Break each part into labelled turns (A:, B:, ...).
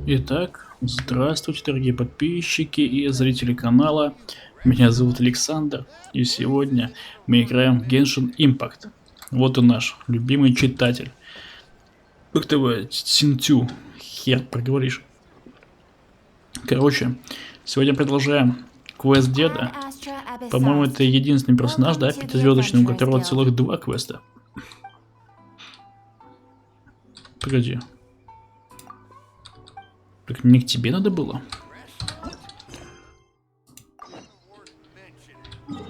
A: Итак, здравствуйте, дорогие подписчики и зрители канала. Меня зовут Александр, и сегодня мы играем в Genshin Impact. Вот он наш любимый читатель. Как ты, Синтю, хер проговоришь. Короче, сегодня продолжаем квест деда. По-моему, это единственный персонаж, да, пятизвездочный, у которого целых 2 квеста. Погоди. Так не к тебе надо было?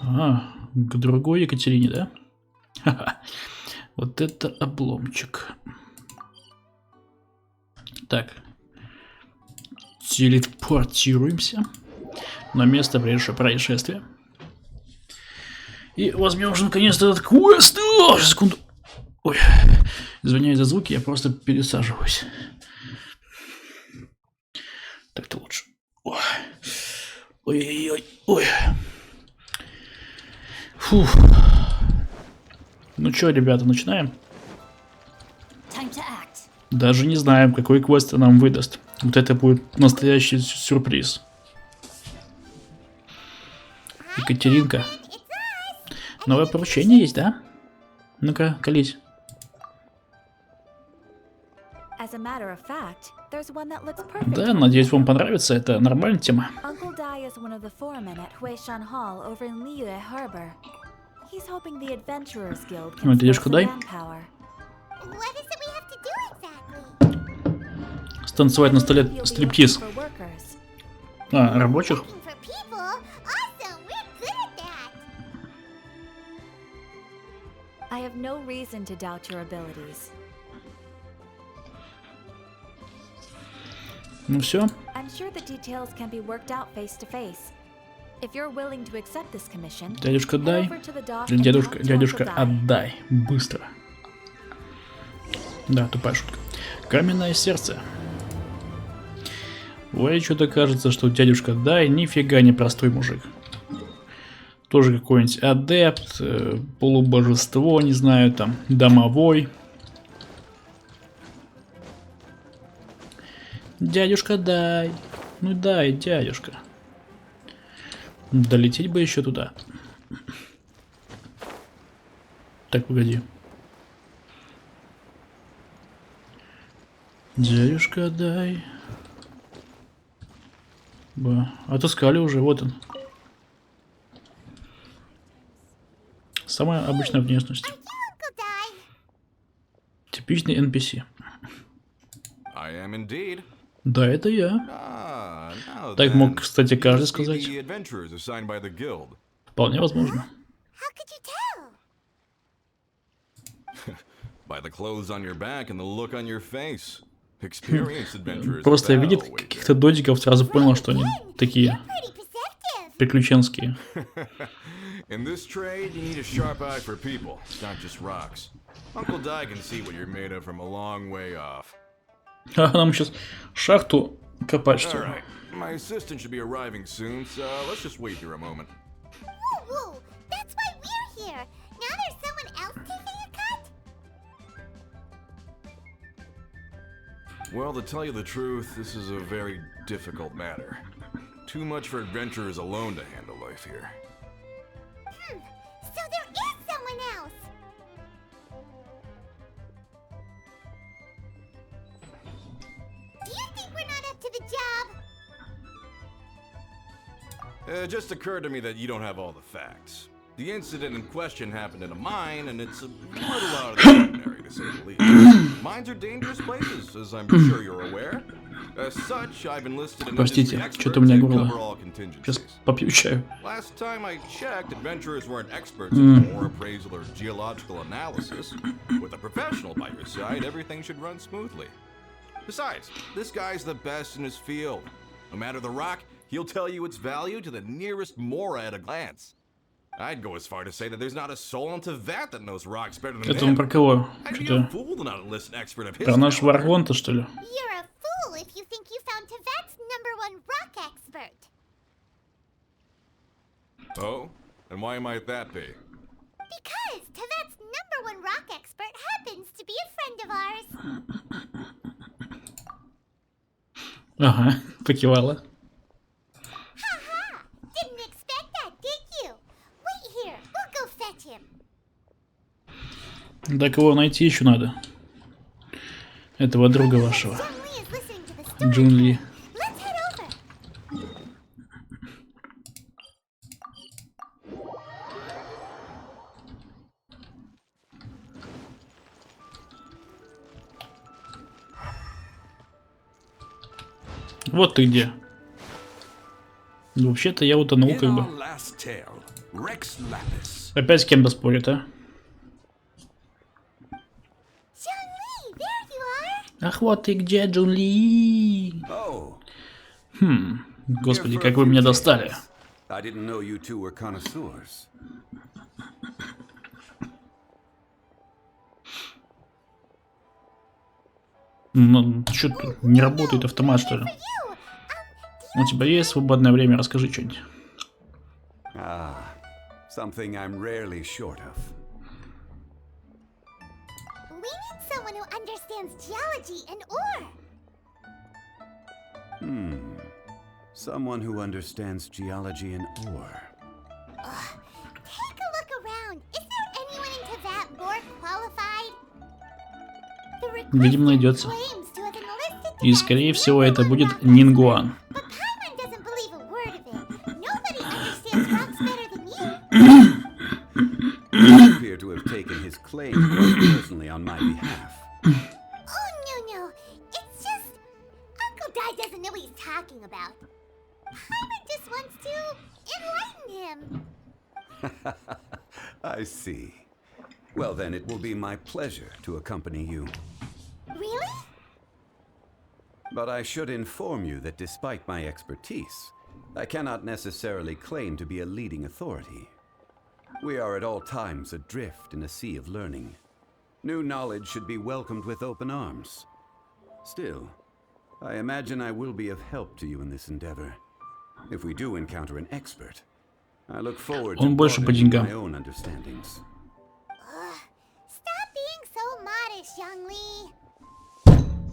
A: А, к другой Екатерине, да? Ха-ха. Вот это обломчик. Так. Телепортируемся на место происшествия. И возьмем уже наконец-то этот квест. О, секунду. Ой, извиняюсь за звуки, я просто пересаживаюсь. Так-то лучше. Ой-ой-ой. Ой. Фух. Ну чё, ребята, начинаем? Даже не знаем, какой квест нам выдаст. Вот это будет настоящий сюрприз. Екатеринка. Новое поручение есть, да? Ну-ка, колись. Да, надеюсь, вам понравится. Это нормальная тема. Ну, дедушка, дай. Станцевать на столе стриптиз. А, рабочих? Ну все. Дядюшка, дай. Дядюшка, отдай. Быстро. Да, тупая шутка. Каменное сердце. Ой, что-то кажется, что дядюшка дай нифига не простой мужик. Тоже какой-нибудь адепт, полубожество, не знаю, там, домовой. Дядюшка, дай. Ну дай, дядюшка. Долететь бы еще туда. Так, погоди. Дядюшка, дай. Отыскали уже, вот он. Самая обычная внешность. Типичный NPC. Да, это я. Так мог, кстати, каждый сказать. Вполне возможно. Просто видит каких-то додиков, сразу понял, что они такие приключенские. In this trade, you need a sharp eye for people, not just rocks. Uncle Di can see what you're made of from a long way off. А нам сейчас шахту копать, что ли? My assistant should be arriving soon, so let's just wait here a moment. Woo, that's why we're here. Now there's someone else taking a cut? Well, to tell you the truth, this is a very difficult matter. Too much for adventurers alone to handle life here. So there is someone else. Do you think we're not up to the job? It just occurred to me that you don't have all the facts. The incident in question happened in a mine, and it's a little out of the ordinary, to say the least. Mines are dangerous places, as I'm sure you're aware. As such, I've enlisted an industry expert to cover all contingencies. Last time I checked, adventurers weren't experts in ore appraisal or geological analysis. With a professional by your side, everything should run smoothly. Besides, this guy's the best in his field. No matter the rock, he'll tell you its value to the nearest mora at a glance. I'd go as far to say that there's not a soul on Teyvata that knows rocks better than him. Это он про кого?
B: I'd be a fool to not enlist an expert of his.
A: Про наш Варгон-то, что ли?
C: You're a fool if you think you found Teyvat's #1 rock expert.
B: Oh? And why might that be?
C: Because Teyvat's #1 rock expert happens to be a friend of ours.
D: Ага, покивала.
C: Haha! Didn't expect that, did you? Wait here. We'll go fetch him.
D: Так его найти еще надо. Этого друга вашего.
C: John Lee is listening to the story.
D: Джун Ли.
C: Let's head over.
D: Вот ты где. Вообще-то я утонул
A: In
D: как бы.
A: our last tale, Rex Lapis.
D: Опять с кем-то спорит, а?
C: John Lee, there you are.
D: Ах, вот ты где, Джун Ли.
E: Oh,
D: Господи,
E: here for
D: как
E: a
D: вы
E: few
D: меня достали.
E: tales. I didn't know you two were connoisseurs.
D: Ну, что тут, не работает автомат, что ли?
C: You.
D: У тебя есть свободное время? Расскажи что-нибудь.
E: Ah, something I'm rarely short of.
C: We need someone who understands geology and ore.
E: Someone who understands geology and ore.
C: Take a look around. Is there anyone in Teyvat more qualified? The
D: Видимо,
C: request
D: найдется.
C: claims to have enlisted
D: И,
C: Teyvat's
D: скорее всего,
C: number
D: это
C: one
D: будет
C: rock
D: Нингуан.
C: expert. But Paimon doesn't believe a word of it. Nobody understands rocks better than you.
E: You appear to have taken his claim quite personally on my behalf.
C: Oh, no. It's just... Uncle Dai doesn't know what he's talking about. Paimon just wants to enlighten him.
E: I see. Well, then it will be my pleasure to accompany you.
C: Really?
E: But I should inform you that despite my expertise, I cannot necessarily claim to be a leading authority. We are at all times adrift in a sea of learning. New knowledge should be welcomed with open arms. Still, I imagine I will be of help to you in this endeavor. If we do encounter an expert, I look forward to
D: Он больше по
E: broadening
D: деньгам.
E: my own understandings.
C: Stop being so modest, Young Lee.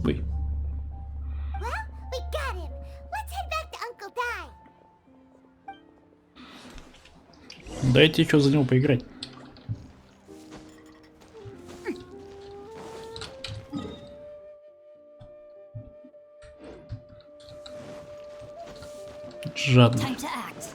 D: Ой.
C: Well, we got him. Let's head back to Uncle Dai.
D: Дайте что за него поиграть. Жадно.
F: Time to act.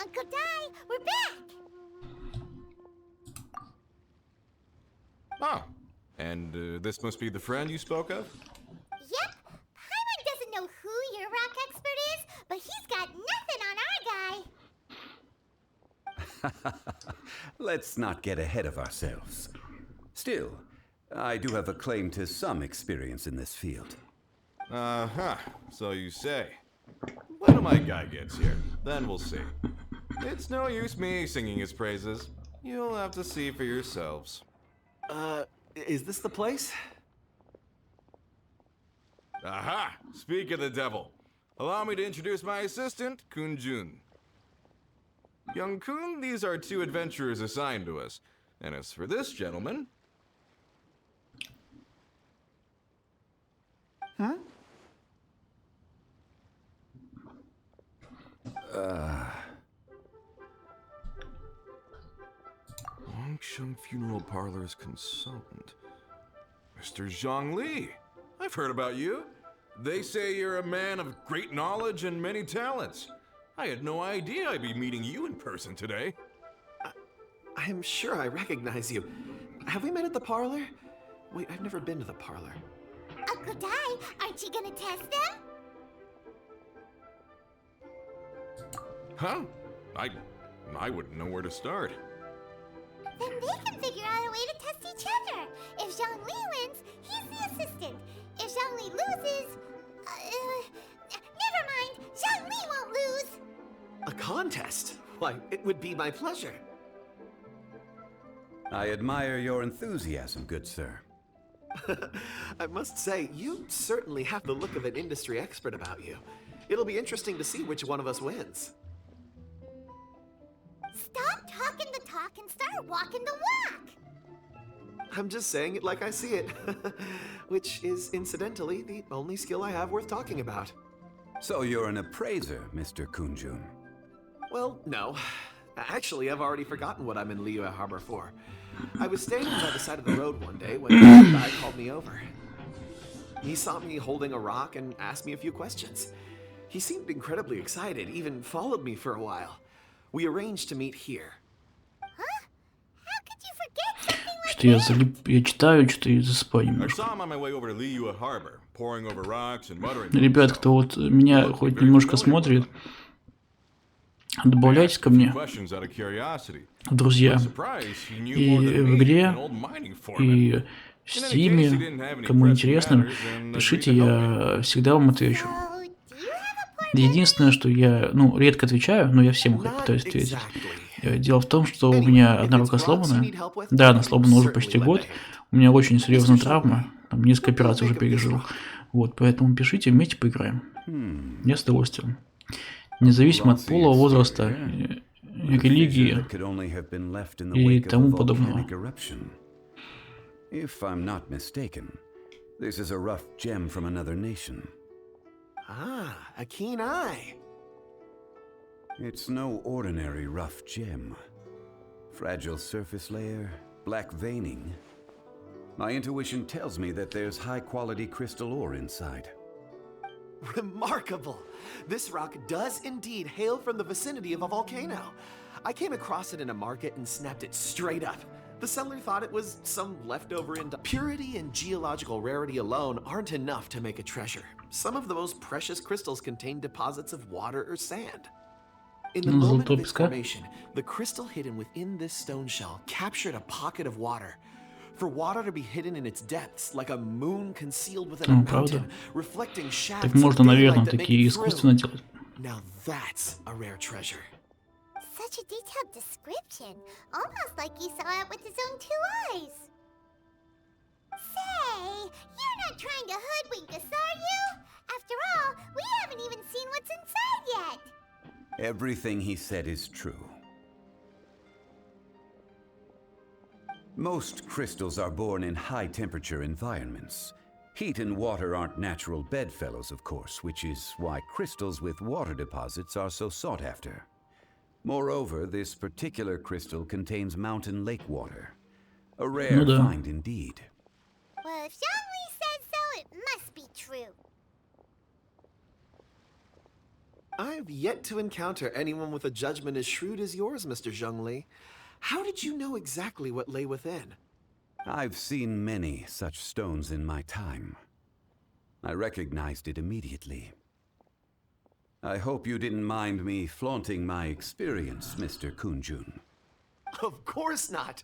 C: Uncle Dai, we're back.
B: Oh, and this must be the friend you spoke of?
C: Yep. Paimon doesn't know who your rock expert is, but he's got nothing on our guy.
E: Let's not get ahead of ourselves. Still, I do have a claim to some experience in this field.
B: Uh-huh, so you say. Wait till my guy gets here, then we'll see. It's no use me singing his praises. You'll have to see for yourselves.
G: Is this the place?
B: Aha! Speak of the devil. Allow me to introduce my assistant, Kun Jun. Young Kun, these are two adventurers assigned to us. And as for this gentleman... Longsheng Funeral Parlor's consultant. Mr. Zhang Li. I've heard about you. They say you're a man of great knowledge and many talents. I had no idea I'd be meeting you in person today.
G: I'm sure I recognize you. Have we met at the parlor? Wait, I've never been to the parlor.
C: Uncle Dai, aren't you gonna test them?
B: Huh? I wouldn't know where to start.
C: Then they can figure out a way to test each other. If Zhang Li wins, he's the assistant. If Zhang Li loses... never mind, Zhang Li won't lose.
G: A contest? Why, it would be my pleasure.
E: I admire your enthusiasm, good sir.
G: I must say, you certainly have the look of an industry expert about you. It'll be interesting to see which one of us wins.
C: Stop talking the talk and start walking the walk.
G: I'm just saying it like I see it. Which is, incidentally, the only skill I have worth talking about.
E: So you're an appraiser, Mr. Kunjun.
G: Well, no. Actually, I've already forgotten what I'm in Liyue Harbor for. I was standing by the side of the road one day when a guy called me over. He saw me holding a rock and asked me a few questions. He seemed incredibly excited, even followed me for a while. We arranged to meet here.
C: Huh? How could you forget something like
D: Что я залип, я читаю, что и засыпаю
A: I
D: немножко.
A: saw him on my way over to Liyue Harbor, poring over rocks and muttering.
D: Ребят, кто вот меня хоть немножко смотрит, добавляйтесь ко мне
A: Questions out of curiosity.
D: в друзья.
A: Surprise, he knew
D: И
A: more than
D: в
A: me,
D: игре,
A: an old mining foreman.
D: и в Стиме, кому интересно, пишите, я всегда вам отвечу.
C: So, do you have a point?
D: Единственное, что я, ну, редко отвечаю, но я всем пытаюсь ответить. Дело в том, что у меня одна рука сломана. Да, она сломана уже почти год. У меня очень серьезная травма. Там несколько операций уже пережил. Вот, поэтому пишите, вместе поиграем. Я с удовольствием. Независимо от пола, возраста, религии и тому подобного.
E: If I'm not mistaken, this is a rough gem from another nation.
G: Ah, a keen eye.
E: It's no ordinary rough gem. Fragile surface layer, black veining. My intuition tells me that there's high-quality crystal ore inside.
G: Remarkable! This rock does indeed hail from the vicinity of a volcano. I came across it in a market and snapped it straight up. The seller thought it was some leftover purity and geological rarity alone aren't enough to make a treasure. Some of the most precious crystals contain deposits of water or sand. In the moment of its formation, the crystal hidden within this stone shell captured a pocket of water. For water to be hidden in its depths, like a moon concealed within a mountain, reflecting shafts
D: Так можно,
G: of
D: наверное,
G: daylight that make
D: такие
G: it
D: искусственно
G: thrill.
D: делать.
G: Now that's a rare treasure.
C: Such a detailed description. Almost like he saw it with his own two eyes. Say, you're not trying to hoodwink us, are you? After all, we haven't even seen what's inside yet.
E: Everything he said is true. Most crystals are born in high-temperature environments. Heat and water aren't natural bedfellows, of course, which is why crystals with water deposits are so sought after. Moreover, this particular crystal contains mountain lake water. A rare find indeed.
C: Well, if Zhongli says so, it must be true.
G: I've yet to encounter anyone with a judgment as shrewd as yours, Mr. Zhongli. How did you know exactly what lay within?
E: I've seen many such stones in my time. I recognized it immediately. I hope you didn't mind me flaunting my experience, Mr. Kunjun.
G: Of course not.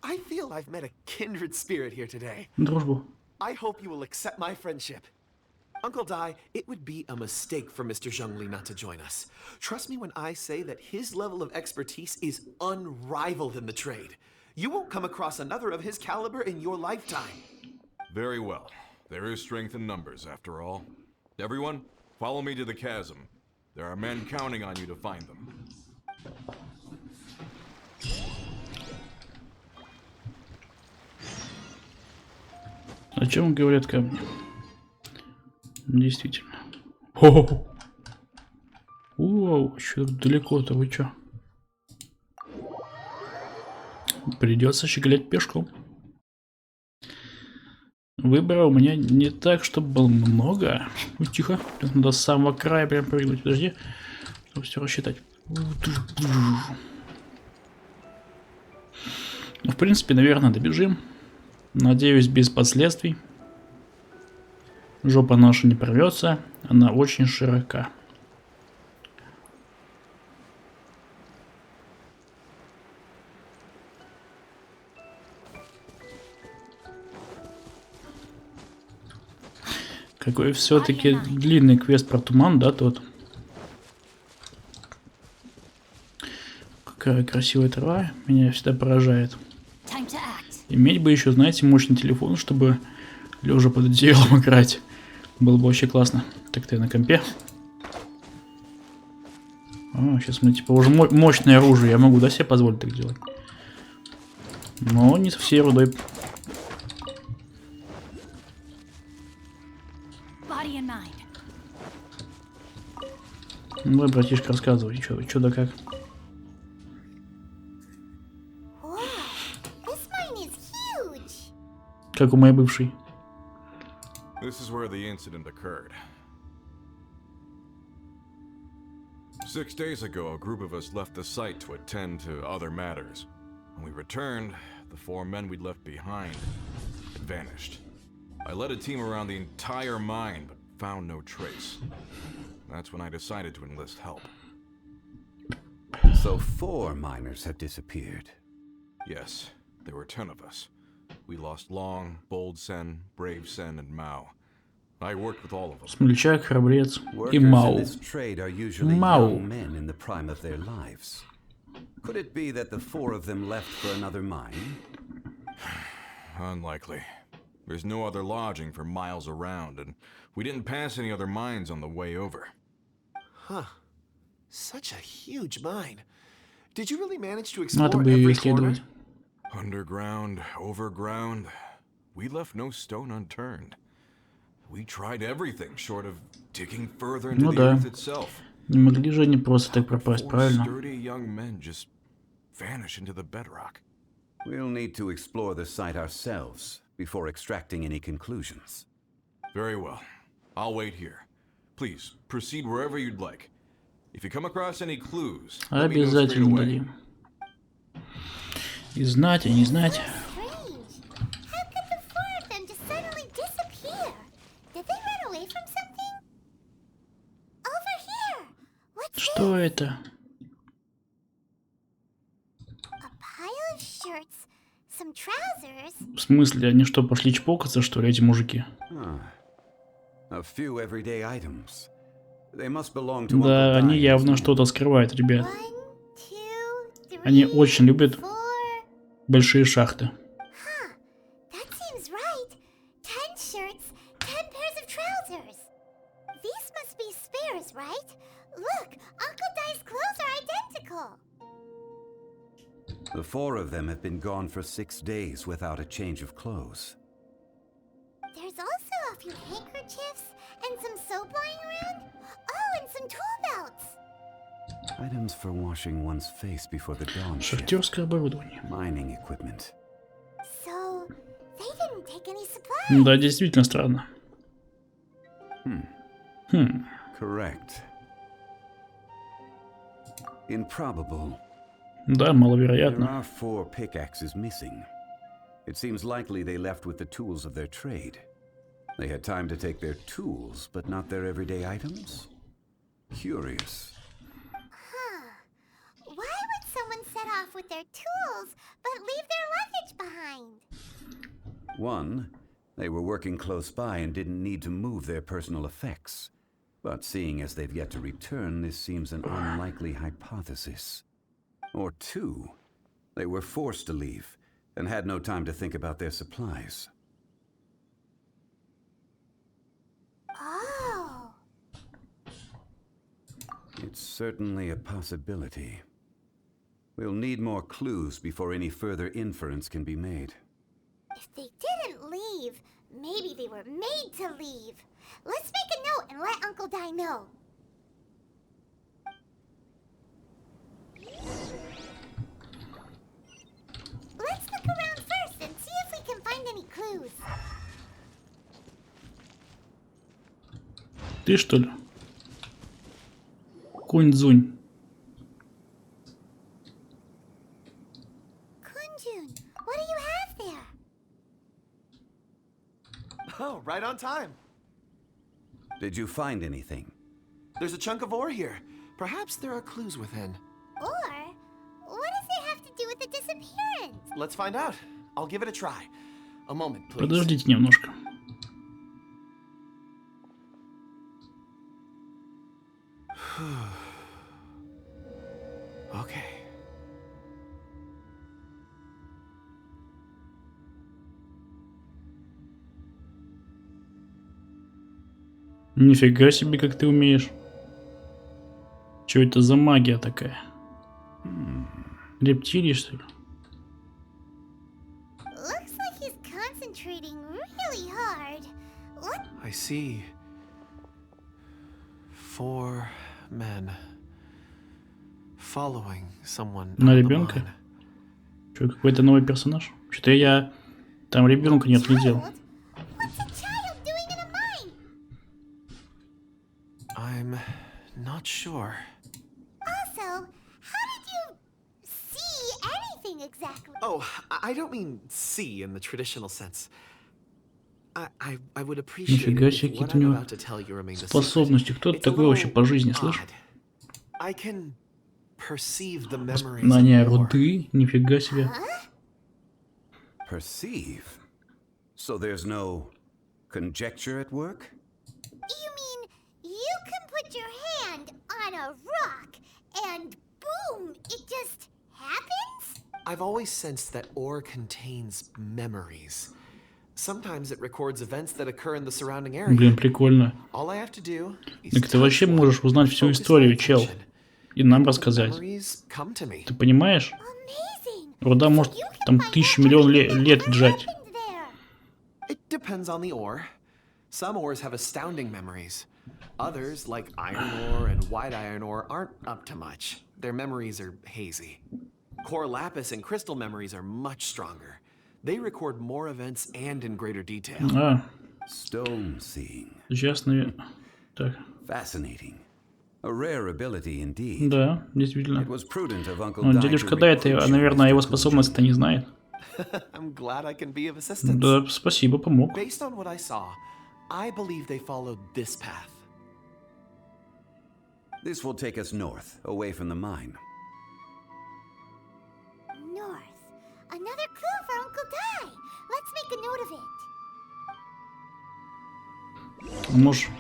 G: I feel I've met a kindred spirit here today.
D: Дружбу.
G: I hope you will accept my friendship. Uncle Dai, it would be a mistake for Mr. Zhongli not to join us. Trust me when I say that his level of expertise is unrivaled in the trade. You won't come across another of his caliber in your lifetime.
A: Very well. There is strength in numbers, after all. Everyone, follow me to the chasm. There are men counting on you to find them.
D: О чем говорят камни? Действительно. О, еще далеко-то, вы чё? Придется щеголять пешком. Выбора у меня не так, чтобы было много. Ой, тихо. Надо с самого края прям прыгнуть. Подожди. Чтобы все рассчитать. Ну, в принципе, наверное, добежим. Надеюсь, без последствий. Жопа наша не порвется. Она очень широка. Какой все-таки длинный квест про туман, да, тот. Какая красивая трава. Меня всегда поражает. Иметь бы еще, знаете, мощный телефон, чтобы лежа под одеялом играть. Было бы вообще классно. Так-то я на компе. Сейчас мы типа уже мощное оружие. Я могу, да, себе позволить так делать? Но не со всей рудой. Ну, братишка, рассказывай, что да как. Как у моей бывшей.
B: This is where the incident occurred. 6 days ago, a group of us left the site to attend to other matters. When we returned, the 4 men we'd left behind had vanished. I led a team around the entire mine, but found no trace. That's when I decided to enlist help.
E: So 4 miners have disappeared.
B: Yes, there were 10 of us. We lost Long, Bold Sen, Brave Sen, and Mao. I worked with all of them.
D: Смельчак, храбрец и
E: Workers in
D: Мау.
E: this trade are usually
D: Mao.
E: young men in the prime of their lives. Could it be that the 4 of them left for another mine?
B: Unlikely. There's no other lodging for miles around, and we didn't pass any other mines on the way over.
G: Huh. Such a huge mine. Did you really manage to
D: Надо
G: explore
D: бы ее
G: every corner?
D: исследовать.
B: Underground, overground, we left no stone unturned. We tried everything short of digging further into
D: Ну
B: the
D: да.
B: earth itself.
D: Не могли же они просто так
B: How could
D: пропасть,
B: 4
D: правильно?
B: sturdy young men just vanish into the bedrock?
E: We'll need to explore the site ourselves before extracting any conclusions.
B: Very well. I'll wait here. Please, proceed wherever you'd like. If you come across any clues, let me know straight
D: Обязательно
B: away.
D: дадим. И знать, и не знать.
C: Strange. How could the 4 of them just suddenly disappear? Did they run away from something? Over here! What's
D: Что
C: this?
D: это?
C: A pile of shirts, some trousers.
D: В смысле, они что, пошли чпокаться, что ли, эти мужики?
E: A few everyday items. They must belong to
D: Да,
E: Uncle
D: они
E: Dine,
D: явно
E: isn't it?
D: что-то скрывают, ребят.
C: 1, 2, 3,
D: Они очень любят
C: 4.
D: большие шахты.
C: Huh. That seems right. 10 shirts, 10 pairs of trousers. These must be spares, right? Look, Uncle Dai's clothes are identical.
E: The 4 of them have been gone for 6 days without a change of clothes.
C: There's also a few handkerchiefs and some soap lying around. Oh, and some tool belts.
E: Items for washing one's face before the dawn shift.
D: Шахтерское оборудование.
E: Mining equipment.
C: So, they didn't take any supplies.
D: Да, действительно странно.
E: Correct. Improbable.
D: Да,
E: There
D: маловероятно.
E: are 4 pickaxes missing. It seems likely they left with the tools of their trade. They had time to take their tools, but not their everyday items? Curious.
C: Huh. Why would someone set off with their tools but leave their luggage behind?
E: 1, they were working close by and didn't need to move their personal effects. But seeing as they've yet to return, this seems an unlikely hypothesis. Or 2, they were forced to leave and had no time to think about their supplies.
C: Oh.
E: It's certainly a possibility. We'll need more clues before any further inference can be made.
C: If they didn't leave, maybe they were made to leave. Let's make a note and let Uncle Dai know. Let's look around first and see if we can find any clues.
D: Ты что ли? Кунь-дзунь.
C: Kunjun, what do you have there?
G: Oh, right on time.
E: Did you find anything?
G: There's a chunk of ore here. Perhaps there are clues within.
C: Or, what does it have to do with the disappearance?
G: Let's find out. I'll give it a try. A moment, please.
D: Подождите немножко.
G: Okay.
D: Нифига себе, как ты умеешь. Что это за магия такая? Рептилии, что ли?
C: Looks like he's concentrating really hard. What?
G: I see 4 men following someone.
D: На ребенка? Что, какой-то новый персонаж? Что-то я там ребенка не отглядел.
C: Child? What's a child doing in a mine?
G: I'm not sure.
C: Also, how did you see anything exactly?
G: Oh, I don't mean see in the traditional sense. I would appreciate it
D: Нифига
G: if
D: себе,
G: what
D: какие-то у
G: I'm
D: него
G: about to tell you remained a secret.
D: способности. Кто ты
G: It's a
D: такой вообще
G: little
D: по жизни, слышь?
G: odd. I can perceive the memories
D: Знания
G: of war.
D: руды? Нифига себе.
E: Perceive? So there's no conjecture at work?
C: You mean you can put your hand on a rock and boom, it just happens?
G: I've always sensed that ore contains memories. Sometimes it records events that occur in the surrounding area.
D: Блин, прикольно.
G: All I have to do is
D: Так ты вообще можешь узнать всю историю, чел. И нам рассказать.
G: memories come to me.
D: Ты понимаешь?
C: Amazing.
D: Руда может
C: You can
D: там
C: find
D: 1000
C: out
D: миллион
C: everything
D: лет
C: that
D: лежать.
C: happened there.
G: It depends on the ore. Some ores have astounding memories. Others, like iron ore and white iron ore, aren't up to much. Their memories are hazy. Core lapis and crystal memories are much stronger. They record more events and in greater detail.
D: А,
E: Stone seeing.
D: сейчас, наверное. Так,
E: Fascinating. A rare ability indeed.
D: да, действительно.
E: It was prudent of Uncle
D: Ну,
E: Dai
D: дядюшка
E: to
D: Дай, это,
E: recruit you,
D: наверное, о его
E: Mr.
D: способности-то не знает.
G: I'm glad I can be of assistance.
D: Да, спасибо, помог.
G: Based on what I saw, I believe they followed this path.
E: This will take us north, away from the mine.
C: North. Another clue for Uncle Dai. Let's make a note of it.
D: Может...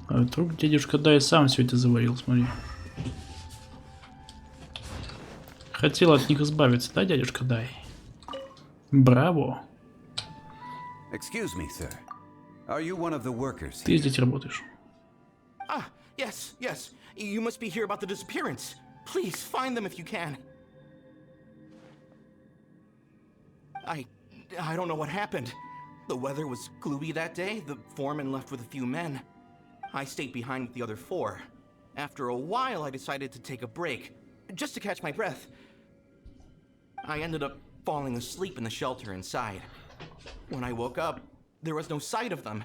D: А вдруг дядюшка Дай сам все это заварил, смотри. Хотел от них избавиться, да, дядюшка Дай? Браво.
E: Excuse me, sir. Are you one of the workers
D: Ты
E: here?
D: здесь работаешь.
F: Ah, yes, yes. You must be here about the disappearance. Please find them if you can. I don't know what happened. The weather was gloomy that day. The foreman left with a few men. I stayed behind with the other 4. After a while, I decided to take a break, just to catch my breath. I ended up falling asleep in the shelter inside. When I woke up, there was no sight of them.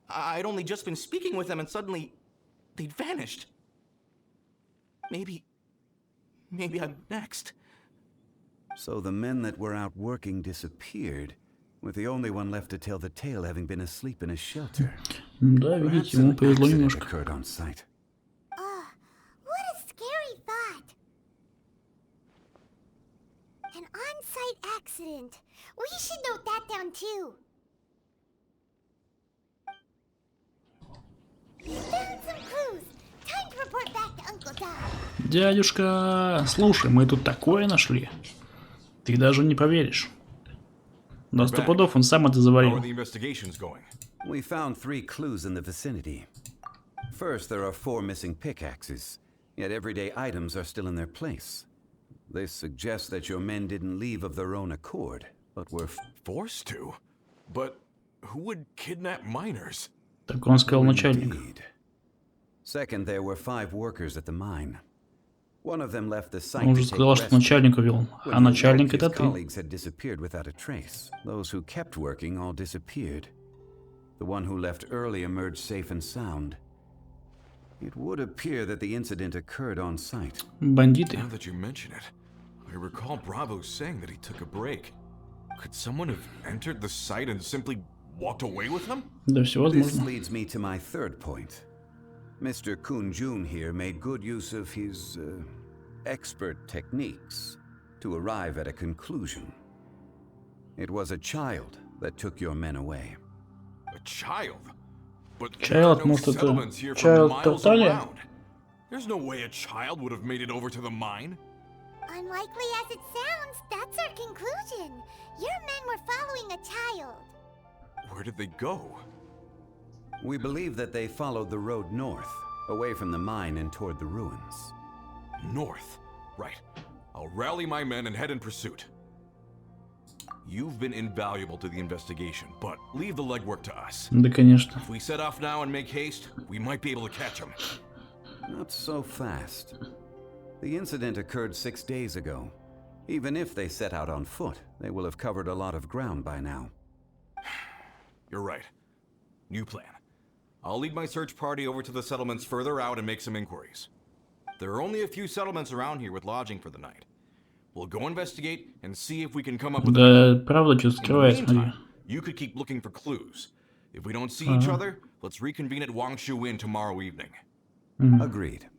F: I'd only just been speaking with them and suddenly they'd vanished. Maybe I'm next.
E: So the men that were out working disappeared, with the only one left to tell the tale having been asleep in a shelter.
D: Да,
E: Perhaps
D: видите, ему
E: an
D: повезло
E: accident
D: немножко.
E: occurred on site.
C: What a scary thought. An on-site accident. We should note that down too. We found some clues. Time to report back to Uncle Dai.
D: Дядюшка, слушай, мы тут такое нашли. Ты даже не поверишь. Да сто пудов он сам это
B: How are
D: заварил.
B: the investigations going?
E: We found 3 clues in the vicinity. First, there are 4 missing pickaxes, yet everyday items are still in their place. This suggests that your men didn't leave of their own accord, but were
B: Forced to? But who would kidnap miners?
D: Так он сказал начальник.
E: Indeed. Second, there were 5 workers at the mine. One of them left the site
D: Он
E: to
D: же
E: take
D: сказал, что
E: rest.
D: начальника вел.
E: When
D: А
E: he
D: начальник
E: awoke,
D: это
E: his
D: ты.
E: colleagues had disappeared without a trace. Those who kept working all disappeared. The one who left early emerged safe and sound. It would appear that the incident occurred on site.
D: Бандиты.
B: Now that you mention it, I recall Bravo saying that he took a break. Could someone have entered the site and simply walked away with him?
D: Да, все
E: This
D: возможно.
E: leads me to my third point. Mr. Kun-jun here made good use of his expert techniques to arrive at a conclusion. It was a child that took your men away.
B: A child? But there
D: Child,
B: are no
D: может, это
B: settlements here for
D: child
B: miles
D: Тарталья?
B: around. There's no way a child would have made it over to the mine.
C: Unlikely as it sounds, that's our conclusion. Your men were following a child.
B: Where did they go?
E: We believe that they followed the road north, away from the mine and toward the ruins.
B: North. Right. I'll rally my men and head in pursuit. You've been invaluable to the investigation, but leave the legwork to us.
D: Да, конечно.
B: If we set off now and make haste, we might be able to catch them.
E: Not so fast. The incident occurred 6 days ago. Even if they set out on foot, they will have covered a lot of ground by now.
B: You're right. New plan. I'll lead my search party over to the settlements further out and make some inquiries. There are only a few settlements around here with lodging for the night. We'll go investigate and see if we can come up with
D: Да, правда, что
B: In the
D: скрывает, смотри.
B: meantime, you could keep looking for clues. If we don't see each other, let's reconvene at Wangshu Inn tomorrow evening.
E: Agreed.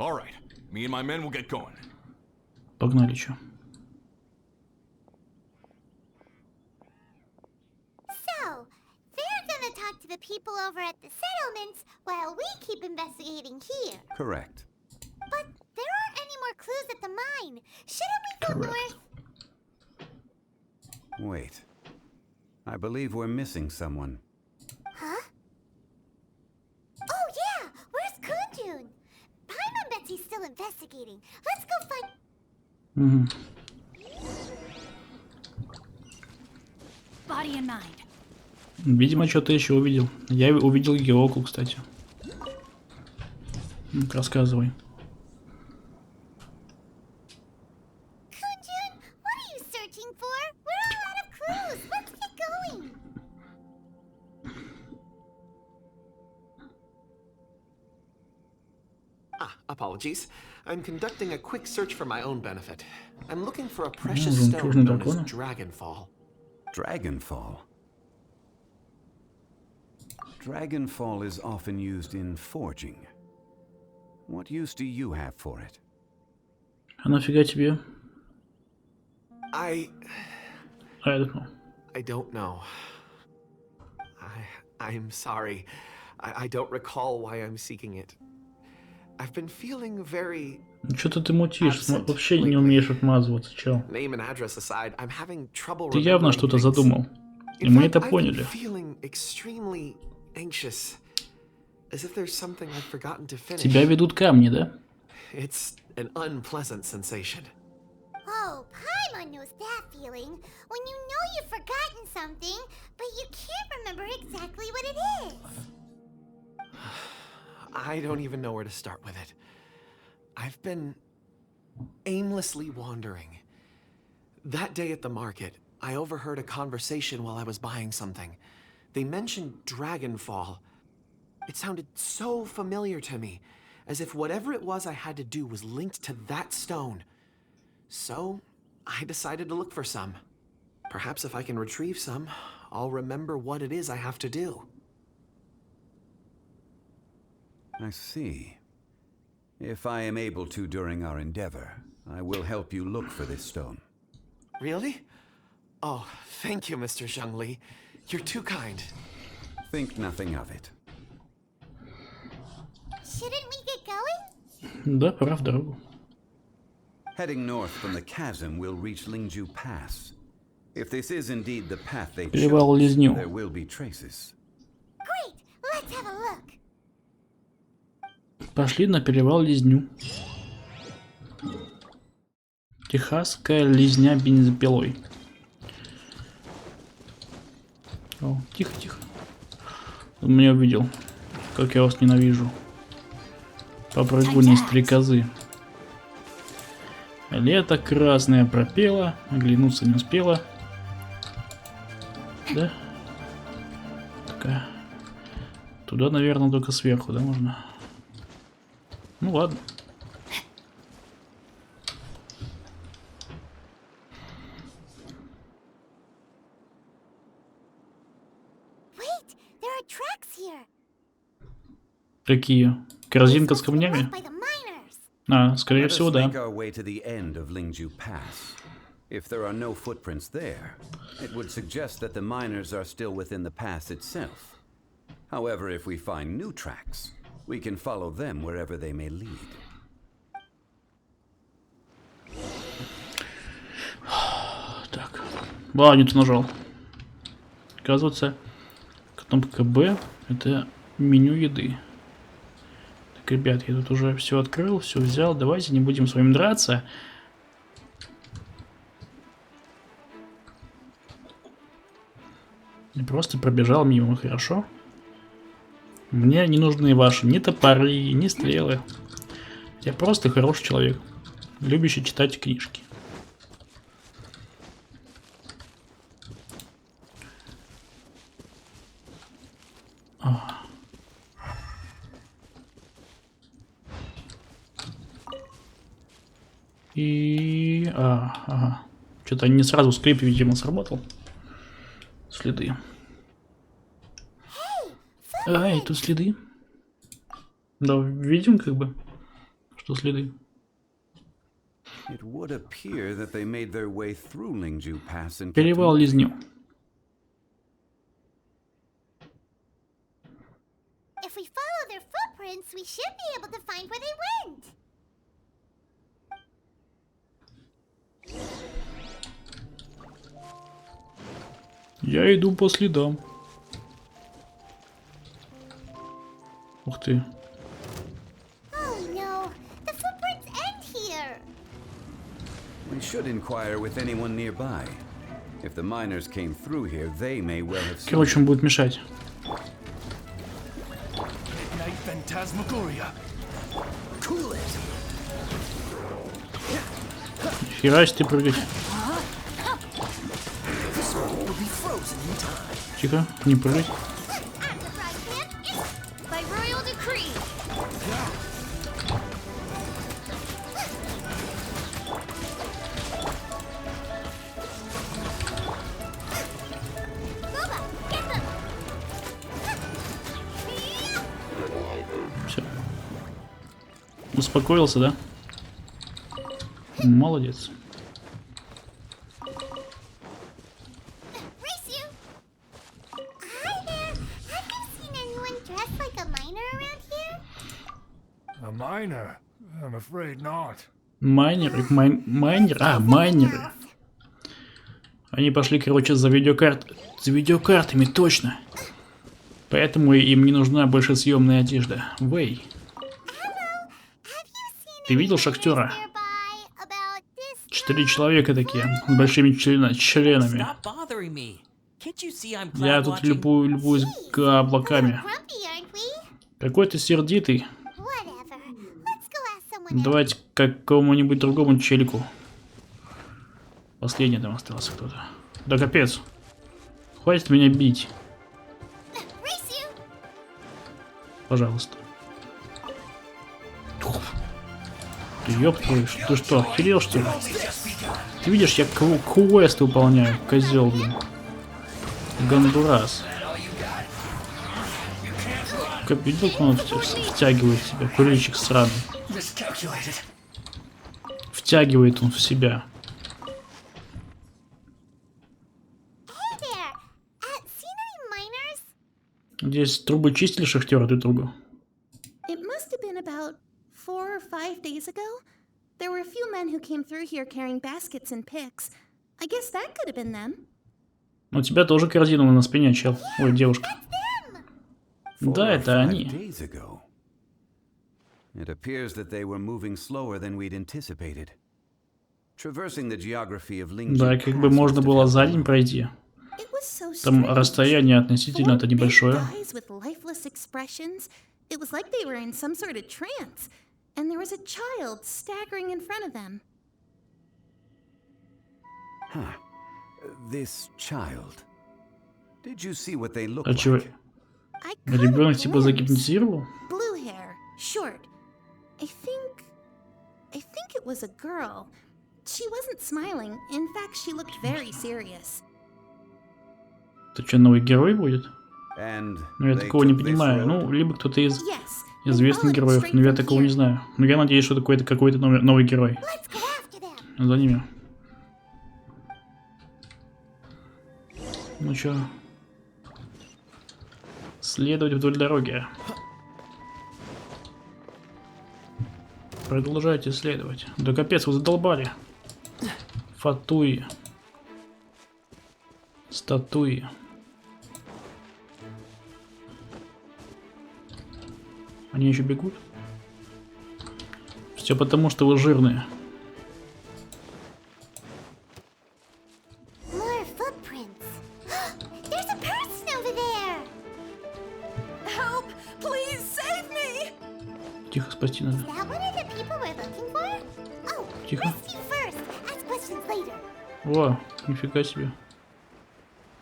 B: All right. Me and my men will get going.
D: Погнали, чё.
C: So, they're gonna talk to the people over at the settlements while we keep investigating here.
E: Correct.
C: But there aren't any more clues at the mine. Shouldn't we go
D: Correct.
C: north?
E: Wait. I believe we're missing someone.
C: Huh? Oh yeah! Where's Kunjun? Paimon bets he's still investigating. Let's go find...
D: Мгм.
H: Body and mind.
D: Видимо, что-то еще увидел. Я увидел Игроку, кстати. Ну-ка, рассказывай.
C: Kunjun, what are you searching for? We're all out of clues. Let's get going.
G: Apologies. I'm conducting a quick search for my own benefit. I'm looking for a precious
D: жемчужный
G: stone known as
D: дракон.
G: Dragonfall.
E: Dragonfall. Dragonfall is often used in forging. What use do you have for it?
D: А нафига тебе?
G: I don't know. I'm sorry. I don't recall why I'm seeking it. I've been feeling very...
D: Что-то ты мутишь,
G: Absent
D: вообще не
G: lately.
D: умеешь отмазываться, чел.
G: Name and address aside, I'm having trouble
D: Ты явно
G: remembering
D: что-то
G: things.
D: задумал. И
G: In
D: мы
G: fact,
D: это
G: I've been
D: поняли.
G: feeling extremely anxious, as if there's something I've forgotten to finish.
D: Тебя ведут камни, да?
G: It's an unpleasant sensation.
C: Oh, Paimon knows that feeling. When you know you've forgotten something, but you can't remember exactly what it is.
G: I don't even know where to start with it. I've been aimlessly wandering. That day at the market, I overheard a conversation while I was buying something. They mentioned Dragonfall. It sounded so familiar to me, as if whatever it was I had to do was linked to that stone. So, I decided to look for some. Perhaps if I can retrieve some, I'll remember what it is I have to do.
E: I see. If I am able to during our endeavor, I will help you look for this stone.
G: Really? Oh, thank you, Mr. Zhongli. You're too kind.
E: Think nothing of it.
C: Shouldn't we get going?
D: Да, пора в дорогу.
E: Heading north from the chasm, we'll reach Lingju Pass. If this is indeed the path they
D: Перевал
E: chose,
D: Лизню.
E: there will be traces.
C: Great, let's have a look.
D: Пошли на перевал Лизню. Техасская лизня бензопилой. О, тихо, тихо. Он меня увидел. Как я вас ненавижу. Попрыгуни из стрекозы. Лето красное пропело, оглянуться не успела. Да? Такая. Туда, наверное, только сверху, да, можно? Ну ладно.
C: Wait, there are tracks here.
D: Какие? Корзинка с
C: These must be
D: камнями?
C: left by the miners.
D: А, скорее
E: Let us
D: всего, да.
E: make our way to the end of Lingju Pass. If there are no footprints there, it would suggest that the miners are still within the pass itself. However, if we find new tracks, we can follow them wherever they may lead.
D: Так. А, не то нажал. Оказывается, Кнопка Б — это меню еды. Так, ребят, я тут уже все открыл, все взял. Давайте не будем с вами драться. Я просто пробежал мимо, хорошо? Мне не нужны ваши ни топоры, ни стрелы. Я просто хороший человек, любящий читать книжки. И... ага. Что-то не сразу скрип, видимо, сработал. Следы. Ай, тут следы. Да, видим как бы, что следы. Перевал Лизню.
C: If we follow their footprints, we should be able to find where they went.
D: Я иду по следам. Ух ты.
C: Oh no, the footprints end here.
E: We should inquire with anyone nearby. If the miners came through here, they may well have seen.
D: Короче, он будет мешать. Херась ты прыгать. Тихо, не прыгать. Все. Успокоился, да? Молодец. Майнеры, майнеры. Они пошли, короче, за видеокартами, точно. Поэтому им не нужна больше съемная одежда. Вэй. Ты видел шахтера? 4 человека такие, с большими членами. Я тут любуюсь облаками. Какой ты сердитый. Давайте какому-нибудь другому челику. Последний там остался кто-то. Да капец. Хватит меня бить. Пожалуйста. Ты ёптуешь, ты что, охерел что ли? Ты видишь, я квест выполняю, козел, блин. Гондурас. Как видел, как он втягивает в себя, курильщик сраный. Втягивает он в себя. Здесь трубы чистили шахтеры, ты трубы.
H: It must have been about 4 or 5 days ago. There were a few men who came through here carrying baskets and picks. I guess that could have been them.
D: У тебя тоже корзина на спине, чел. Ой, девушка. Да, это они.
E: It appears that they were moving slower than we'd anticipated. Traversing the geography of Lingji.
D: Да, как бы можно было за день пройти. Там расстояние относительно-то небольшое.
H: It was like they were in some sort of trance, and there was a child staggering in front of them.
E: Huh. This child. Did you see what they look
D: А чего?
E: like?
D: Ребенок типа загипнотизировал?
H: Blue hair, short. I think it was a girl. She wasn't smiling. In fact, she looked very serious.
D: Это что, новый герой будет? Ну, я такого не понимаю. Ну, либо кто-то из известных героев, но я такого не знаю. Но я надеюсь, что это какой-то новый герой. За ними. Ну чё? Следовать вдоль дороги. Продолжайте следовать. Да капец, вы задолбали. Фатуи. Статуи. Они еще бегут. Все потому, что вы жирные.
C: More footprints. There's a person over there.
H: Help! Please save me!
D: Тихо, спасти надо.
C: Is that one of the people we're looking for? Oh,
D: Тихо.
C: rescue first. Ask questions later.
D: О, нифига себе.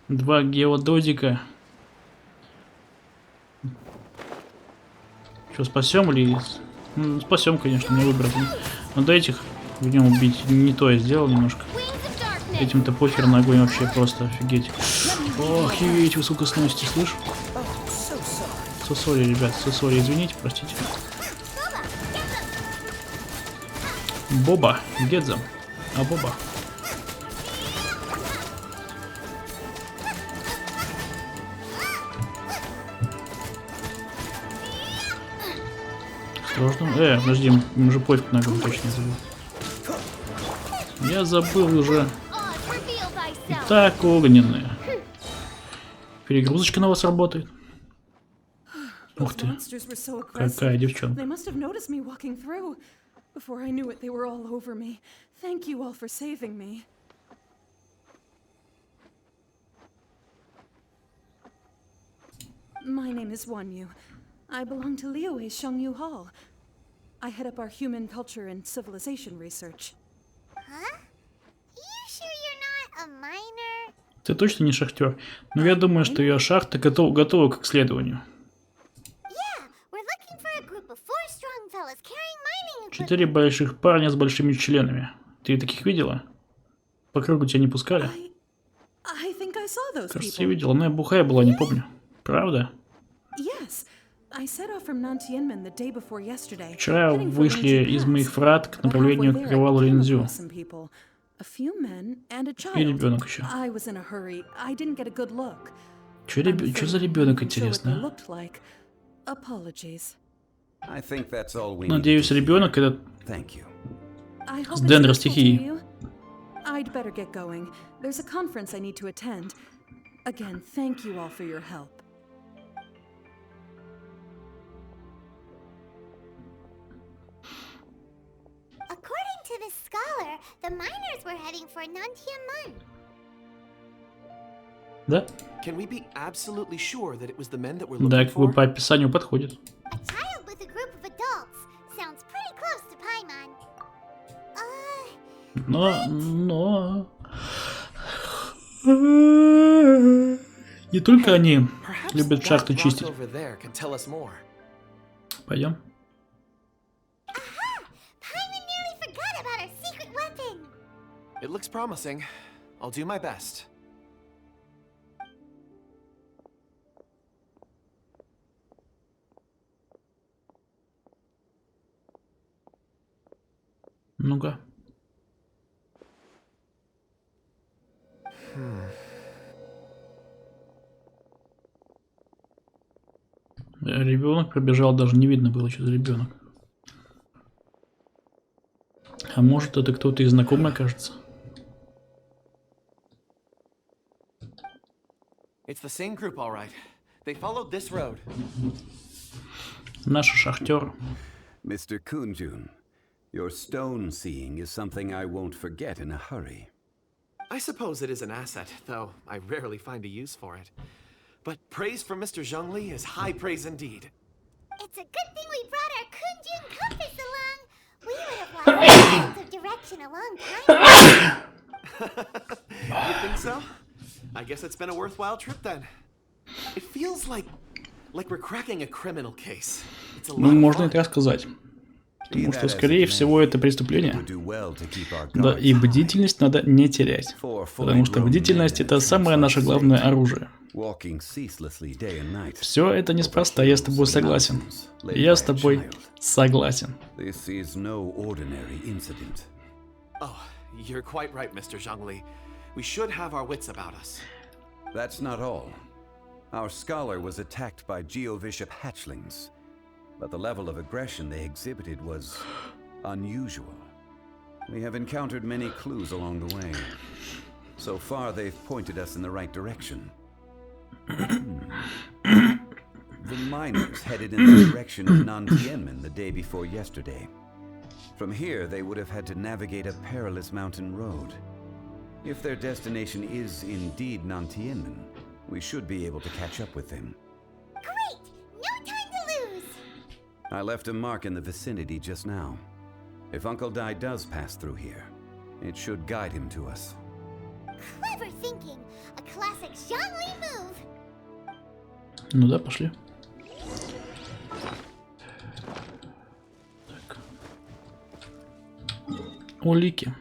D: 2 геодозика. Что, спасем или... Ну, спасем, конечно, мне выбрать. Надо этих в нем убить. Не то я сделал немножко. Этим-то похер на огонь вообще просто офигеть. Охереть, высокосности, слышь? Сосори, ребят, сосори, извините, простите. Боба, Гедзам. А Боба. Осторожно. Подожди, мы же поиск на огонь точно забыл. Я забыл уже. Итак, огненные. Перегрузочка на вас работает. Ух ты. Какая девчонка.
I: They must have noticed me walking through. Before I knew it, they were all over me. Thank you all for saving me. My name is Wanyu. I belong to Liyue's Shengyu Hall. I head up our human culture and civilization research.
C: Huh? You sure you're not a miner?
D: Ты точно не шахтер? Но я думаю, что ее шахта готова к исследованию.
C: Yeah, we're looking for a group of 4 strong fellas carrying mining equipment.
D: 4 больших парня с большими членами. Ты таких видела? По кругу тебя не пускали?
I: I think I saw those
D: Кажется, я
I: people.
D: видел. Она бухая была, не помню. Правда?
I: Yes. I set off from Nantianmen the day before yesterday.
D: Вчера
I: heading for
D: вышли
I: Lingzhi
D: из
I: Pass.
D: моих врат к
I: But
D: направлению
I: halfway
D: к
I: there, I
D: перевалу
I: came
D: Линзю.
I: across some people. A few men and a child.
D: И ребенок еще.
I: I was in a hurry. I didn't get a good look.
D: Че
I: I'm
D: за
I: afraid
D: ребенок,
I: I couldn't show what they
D: интересно?
I: looked like. Apologies.
E: I think that's all we need
D: Надеюсь,
E: to hear.
D: ребенок этот...
E: Thank you.
I: I hope
D: С
I: it's
D: Денра
I: useful to
D: стихии.
I: you. I'd better get going. There's a conference I need to attend. Again, thank you all for your help.
C: According to this scholar, the miners were heading for Nantianmen.
D: Да?
G: Can we be absolutely sure that it was the men that we're
D: Да,
G: looking
D: как бы
G: for?
D: по описанию подходит.
C: A child with a group of adults. Sounds pretty close to Paimon.
D: Но... Не только они
G: Perhaps
D: любят
G: that
D: шахту
G: rock
D: чистить.
G: over there can tell us more.
D: Пойдем.
C: Aha! Paimon nearly forgot about our secret weapon.
G: It looks promising. I'll do my best.
D: Ну-ка. Ребенок пробежал, даже не видно было, что за ребенок. А может, это кто-то из знакомых окажется?
G: It's the same group, all right. They followed this road.
D: Наш шахтер.
E: Mr. Kunjun, your stone seeing is something I won't forget in a hurry.
G: I suppose it is an asset, though I rarely find a use for it. But praise from Mr. Zhongli is high praise indeed.
C: It's a good thing we brought our Kunjun compass along. We would have lost our sense of direction a long time.
G: You think so? I guess it's been a worthwhile trip then. It feels like we're cracking a criminal case. It's a lot
D: Ну,
G: of
D: можно и
G: fun.
D: так сказать.
E: Be
D: Потому
E: that
D: что,
E: as
D: скорее
E: it
D: всего,
E: may,
D: это
E: we
D: преступление.
E: would do well to keep our
D: Да,
E: guards
D: и
E: high.
D: бдительность надо не терять. Потому что бдительность — это самое наше главное оружие.
E: Walking ceaselessly day and night.
D: Все это неспроста, я с тобой согласен. Я с тобой согласен.
E: This is no ordinary incident.
G: Oh, you're quite right, Mr. Zhongli. We should have our wits about us.
E: That's not all. Our scholar was attacked by Geovishap hatchlings, but the level of aggression they exhibited was unusual. We have encountered many clues along the way. So far, they've pointed us in the right direction. the miners headed in the direction of Nantianmen the day before yesterday. From here, they would have had to navigate a perilous mountain road. If their destination is indeed Nantianmen, we should be able to catch up with them.
C: Great! No time to lose!
E: I left a mark in the vicinity just now. If Uncle Dai does pass through here, it should guide him to us.
C: Clever thinking. A classic Zhongli move.
D: Ну да, пошли. Так. Улики.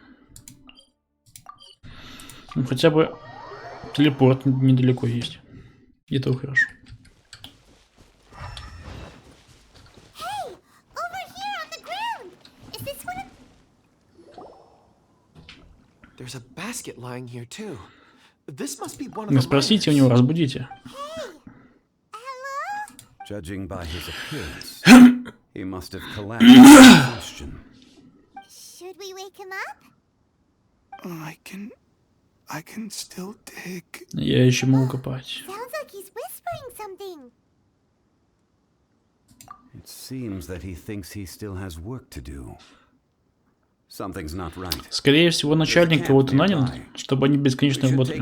D: Ну, хотя бы телепорт недалеко есть. И то хорошо.
C: Hey! Over here on the ground! Is this one of...
G: There's a basket lying here too. This must be one of the
D: Спросите у
G: miners.
D: него, разбудите.
C: Hello?
E: Judging by his appearance, he must have collapsed with exhaustion.
C: Should we wake him up?
B: I can still dig.
D: Я еще могу копать.
C: Sounds like he's whispering something.
E: It seems that he thinks he still has work to do. Something's not right.
D: Скорее всего, начальник кого-то нанял, чтобы они бесконечно работали.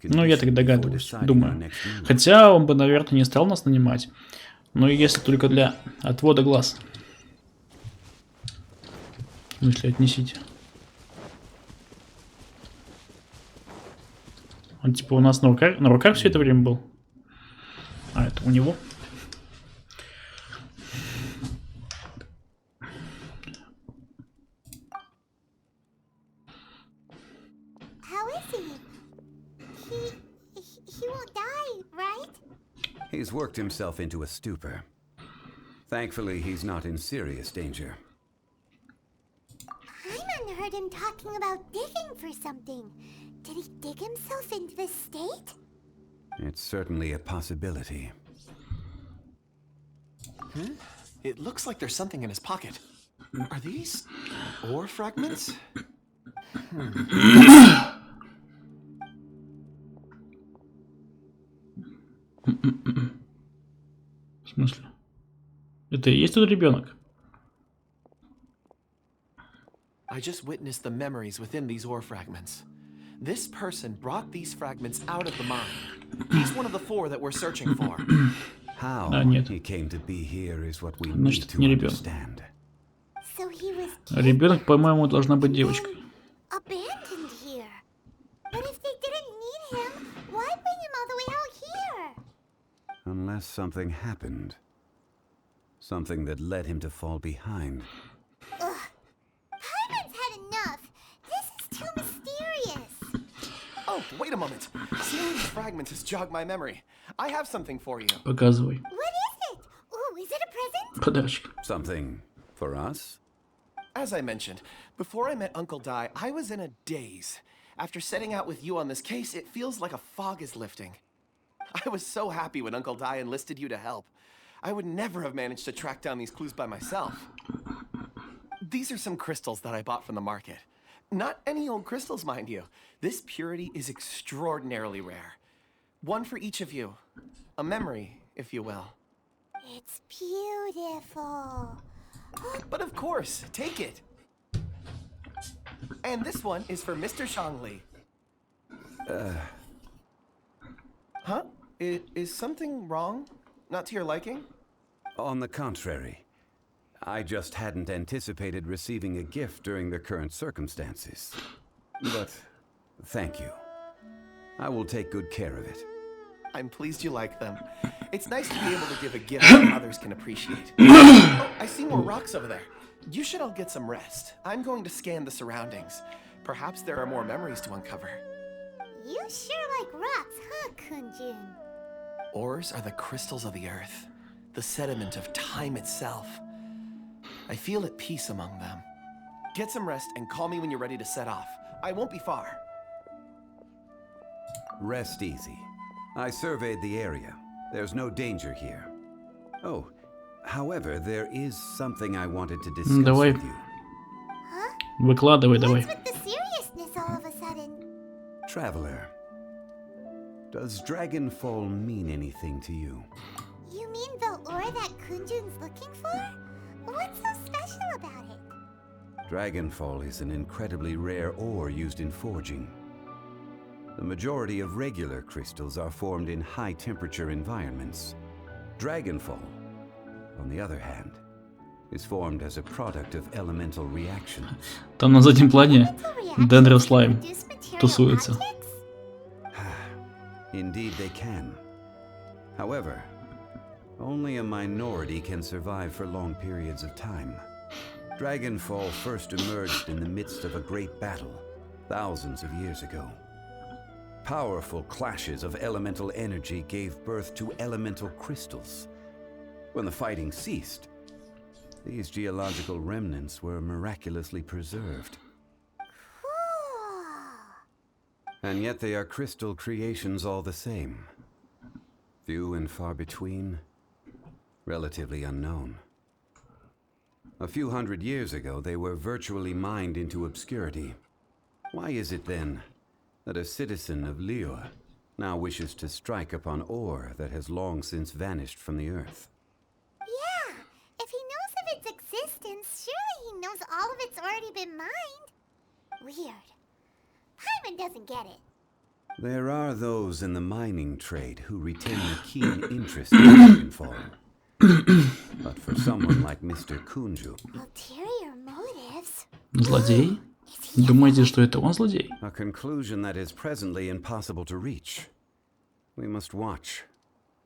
D: Ну, я так догадываюсь, думаю. Хотя он бы, наверное, не стал нас нанимать. Но если только для отвода глаз. В смысле, отнесите. Он типа у нас на руках все это время был. А, это у него.
C: He won't die, right?
E: He's worked himself into a stupor. Thankfully, he's not in serious danger.
C: Hyman heard him talking about digging for something. Did he dig himself into this state?
E: It's certainly a possibility.
G: It looks like there's something in his pocket. Are these ore fragments?
D: В смысле? Это и есть тот ребенок?
G: I just witnessed the memories within these ore fragments. This person brought these fragments out of the mine. He's one of the 4 that we're searching for.
E: How
D: нет.
E: he came to be here is what we
D: Значит,
E: need
D: это
E: to
D: не ребенок.
E: understand.
C: So he was
D: Ребенок, по-моему, должна быть девочкой.
C: abandoned here. But if they didn't need him, why bring him all the way out here?
E: Unless something happened. Something that led him to fall behind.
C: Ugh. Hyman's had enough. This is too mysterious.
G: Oh, wait a moment. Seeing these fragments has jogged my memory. I have something for you.
D: Показывай.
C: What is it? Ooh, is it a present?
D: Подарочек.
E: Something for us?
G: As I mentioned, before I met Uncle Dai, I was in a daze. After setting out with you on this case, it feels like a fog is lifting. I was so happy when Uncle Dai enlisted you to help. I would never have managed to track down these clues by myself. These are some crystals that I bought from the market. Not any old crystals, mind you. This purity is extraordinarily rare. One for each of you. A memory, if you will.
C: It's beautiful.
G: But of course, take it. And this one is for Mr. Zhongli. Huh? Is something wrong? Not to your liking?
E: On the contrary. I just hadn't anticipated receiving a gift during the current circumstances. But thank you. I will take good care of it.
G: I'm pleased you like them. It's nice to be able to give a gift that others can appreciate. Oh, I see more rocks over there. You should all get some rest. I'm going to scan the surroundings. Perhaps there are more memories to uncover.
C: You sure like rocks, huh, Kunjun?
G: Ores are the crystals of the earth, the sediment of time itself. I feel at peace among them. Get some rest and call me when you're ready to set off. I won't be far.
E: Rest easy. I surveyed the area. There's no danger here. Oh, however, there is something I wanted to discuss
D: Давай.
E: with you.
C: Huh?
D: Выкладывай, давай.
C: What's with the seriousness all of a sudden?
E: Traveler, does Dragonfall mean anything to you?
C: ore that Kunjun's looking for? What's so special about it?
E: Dragonfall is an incredibly rare ore used in forging. The majority of regular crystals are formed in high-temperature environments. Dragonfall, on the other hand, is formed as a product of elemental reactions.
D: Там на заднем плане Дендро Слайм тусуется.
E: Indeed they can. However, only a minority can survive for long periods of time. Dragonfall first emerged in the midst of a great battle, thousands of years ago. Powerful clashes of elemental energy gave birth to elemental crystals. When the fighting ceased, these geological remnants were miraculously preserved. And yet they are crystal creations all the same. Few and far between, relatively unknown. A few hundred years ago, they were virtually mined into obscurity. Why is it then that a citizen of Liyue now wishes to strike upon ore that has long since vanished from the earth?
C: Yeah, if he knows of its existence, surely he knows all of it's already been mined. Weird. Paimon doesn't get it.
E: There are those in the mining trade who retain a keen interest in Dragonfall. But for someone like Mr. Kunju,
C: Ulterior motives?
D: Злодей? Думаете, что это он злодей?
E: a conclusion that is presently impossible to reach. We must watch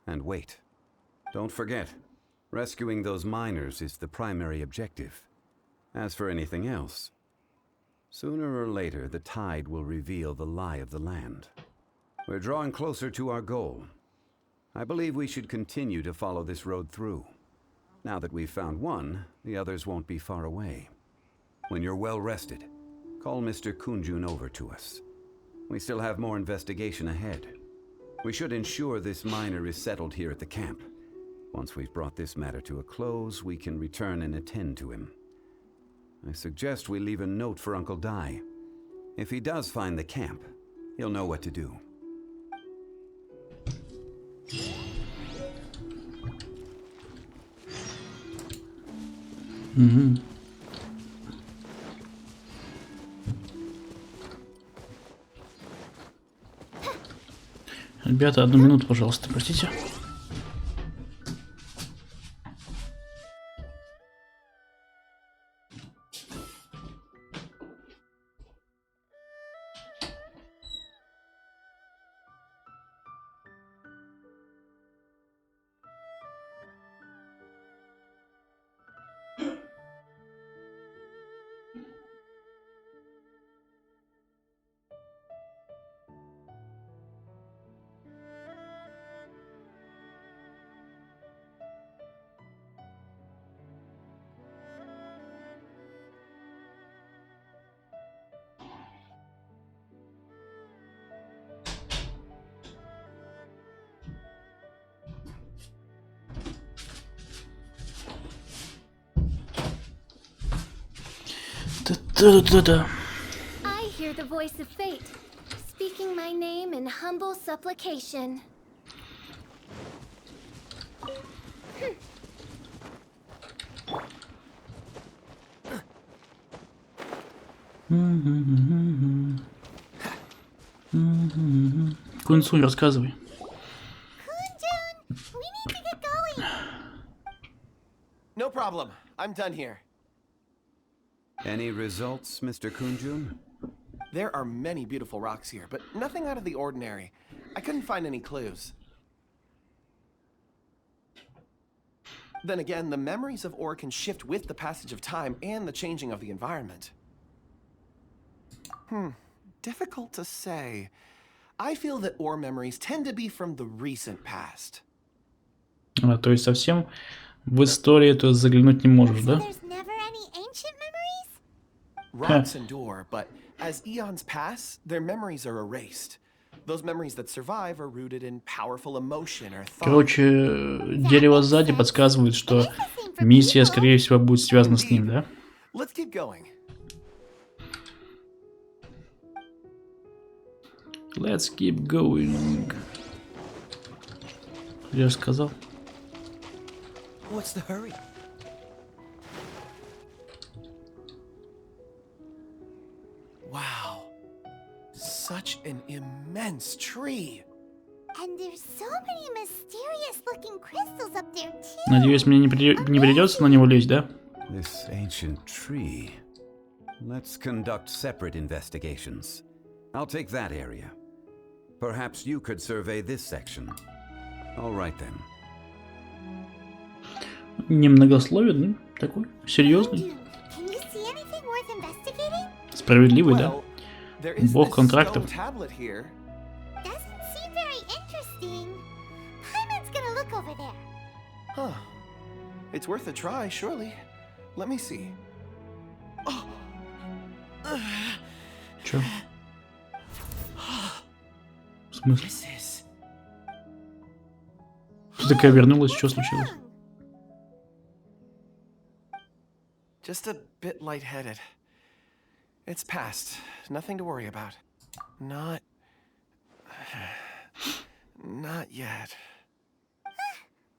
E: and wait. Don't forget, rescuing those miners is the primary objective. As for anything else, sooner or later the tide will reveal the lie of the land. We're drawing closer to our goal. I believe we should continue to follow this road through. Now that we've found one, the others won't be far away. When you're well rested, call Mr. Kunjun over to us. We still have more investigation ahead. We should ensure this miner is settled here at the camp. Once we've brought this matter to a close, we can return and attend to him. I suggest we leave a note for Uncle Dai. If he does find the camp, he'll know what to do.
D: Ребята, 1 минуту, пожалуйста, простите. Да-да-да-да.
J: I hear the voice of fate, speaking my name in humble supplication.
D: Кунцунь, рассказывай.
C: Kunjun, we need to get going.
G: No problem. I'm done here.
E: Any results, Mr. Kunjun?
G: There are many beautiful rocks here, but nothing out of the ordinary. I couldn't find any clues. Then again, the memories of ore can shift with the passage of time and the changing of the environment. Difficult to say. I feel that ore memories tend to be from the recent past.
D: То есть совсем в историю то заглянуть не можешь, да?
C: There's never any ancient memories?
G: Rocks endure, but as eons pass, their memories are erased. Those memories that survive are rooted in powerful emotion or thought.
D: Короче, дерево сзади подсказывает, что миссия, скорее всего, будет связана с ним, да?
G: Let's keep going.
D: Let's keep going. Я же сказал.
K: What's the hurry?
G: Wow. Such an immense tree.
C: And there's so many mysterious-looking crystals up there too.
D: Надеюсь, мне не придется на него лезть, да?
E: This ancient tree. Let's conduct separate investigations. I'll take that area. Perhaps you could survey this section. All right then.
D: Немногословен, такой серьезный,
C: Can you see anything worth investigating?
D: справедливый, да?
G: Well, there is
D: Бог
G: this
D: контрактов.
G: stone tablet here.
C: Doesn't seem very interesting. Paimon's gonna look over there.
G: Huh. It's worth a try, surely. Let me see. Oh.
D: Чё? В смысле?
K: This is...
D: Ты такая вернулась, что случилось?
G: Just a bit lightheaded. It's past. Nothing to worry about. Not yet.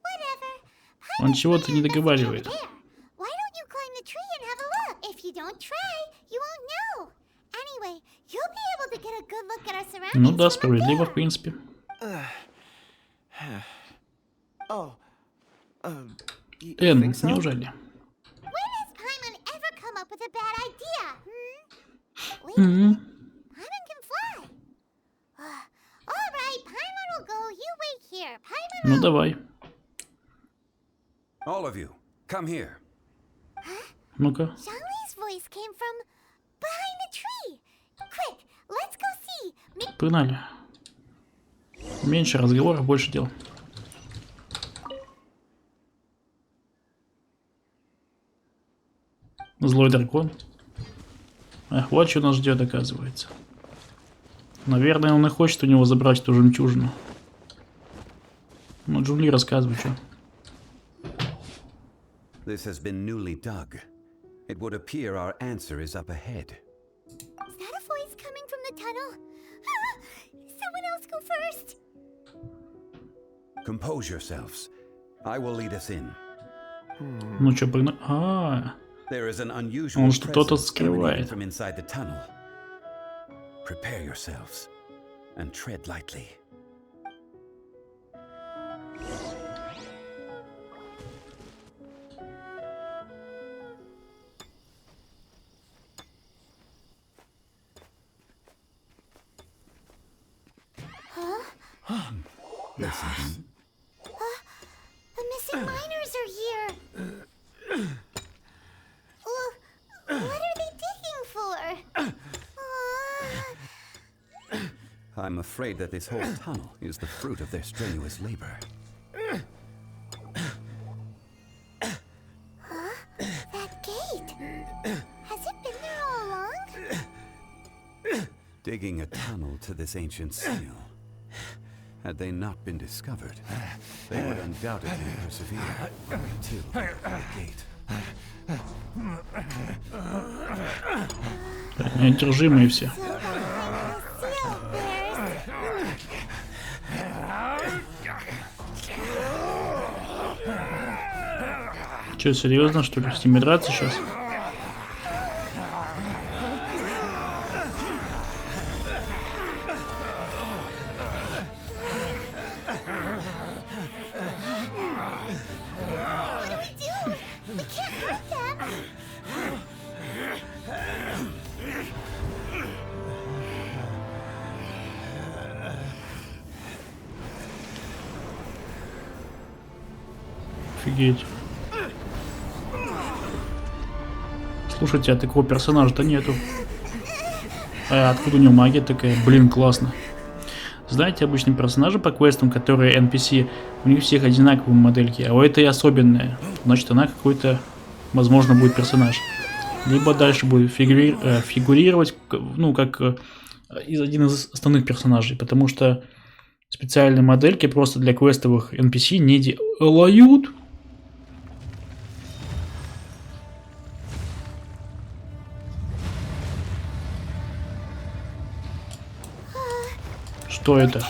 C: Whatever.
D: Он чего-то не договаривает.
C: There. Why don't you climb the tree and have a look? If you don't try, you won't know. Anyway, you'll be able to get a good look at our surroundings.
D: Ну да,
C: from up
D: справедливо,
C: there.
D: в принципе.
G: Oh. You
D: Эн,
G: think so?
D: неужели?
C: When has Paimon ever come up with a bad idea? Wait a minute. Paimon can fly. All right, Paimon will go. You wait here. Paimon
D: Ну
C: will...
D: давай.
E: All of you, come here.
D: Ну-ка.
C: Zhongli's voice came from behind the tree. Quick, let's go see.
D: Погнали. Меньше разговоров, больше дел. Злой дракон. Ах, вот что нас ждет, оказывается. Наверное, он и хочет у него забрать эту жемчужину. Ну, Джули, рассказывай, что.
E: This has been newly dug. It would appear our answer is up ahead.
C: Is that a voice coming from the tunnel? Someone else go first.
E: Compose yourselves. I will lead us in.
D: Ну что, погнали.
E: There is an unusual
D: Он что-то
E: presence
D: скрывает.
E: emanating from inside the tunnel. Prepare yourselves and tread lightly. Listen.
C: The missing miners are here. What are they digging for?
E: I'm afraid that this whole tunnel is the fruit of their strenuous labor.
C: That gate. Has it been there all along?
E: Digging a tunnel to this ancient seal. Had they not been discovered, they would undoubtedly persevere until the gate.
D: Неодержимые все. Че, серьезно, что ли? С ними драться сейчас? Офигеть. Слушайте, а такого персонажа-то нету. А откуда у него магия такая? Блин, классно. Знаете, обычные персонажи по квестам, которые NPC, у них всех одинаковые модельки, а у этой особенная. Значит, она какой-то, возможно, будет персонаж. Либо дальше будет фигурировать, ну, как один из основных персонажей, потому что специальные модельки просто для квестовых NPC не делают. Что это?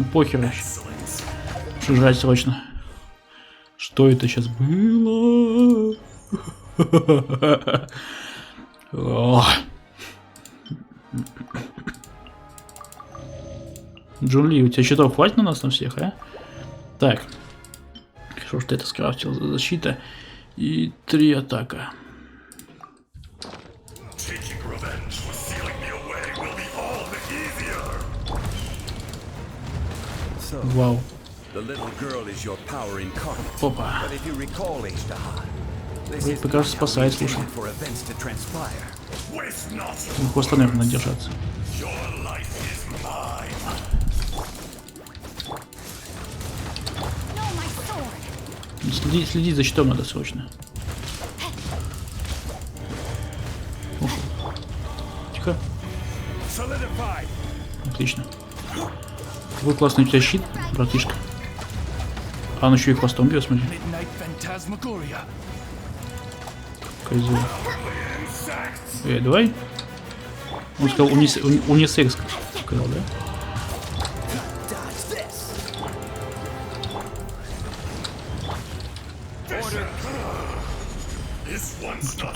D: Ну, похер вообще. Что жрать срочно? Что это сейчас было? Джун Ли, у тебя щитов хватит на нас на всех, а? Так. Хорошо, что это скрафтил. Защита и 3 атака. Вау. Опа. Пока что спасает, слушай. Хвоста, наверное, надо держаться. Следить за щитом надо срочно. Уф. Тихо. Отлично. Какой классный у тебя щит, братишка. А он еще и хвостом бьет, смотри. Козел. Давай. Он сказал унисекс, сказал, да?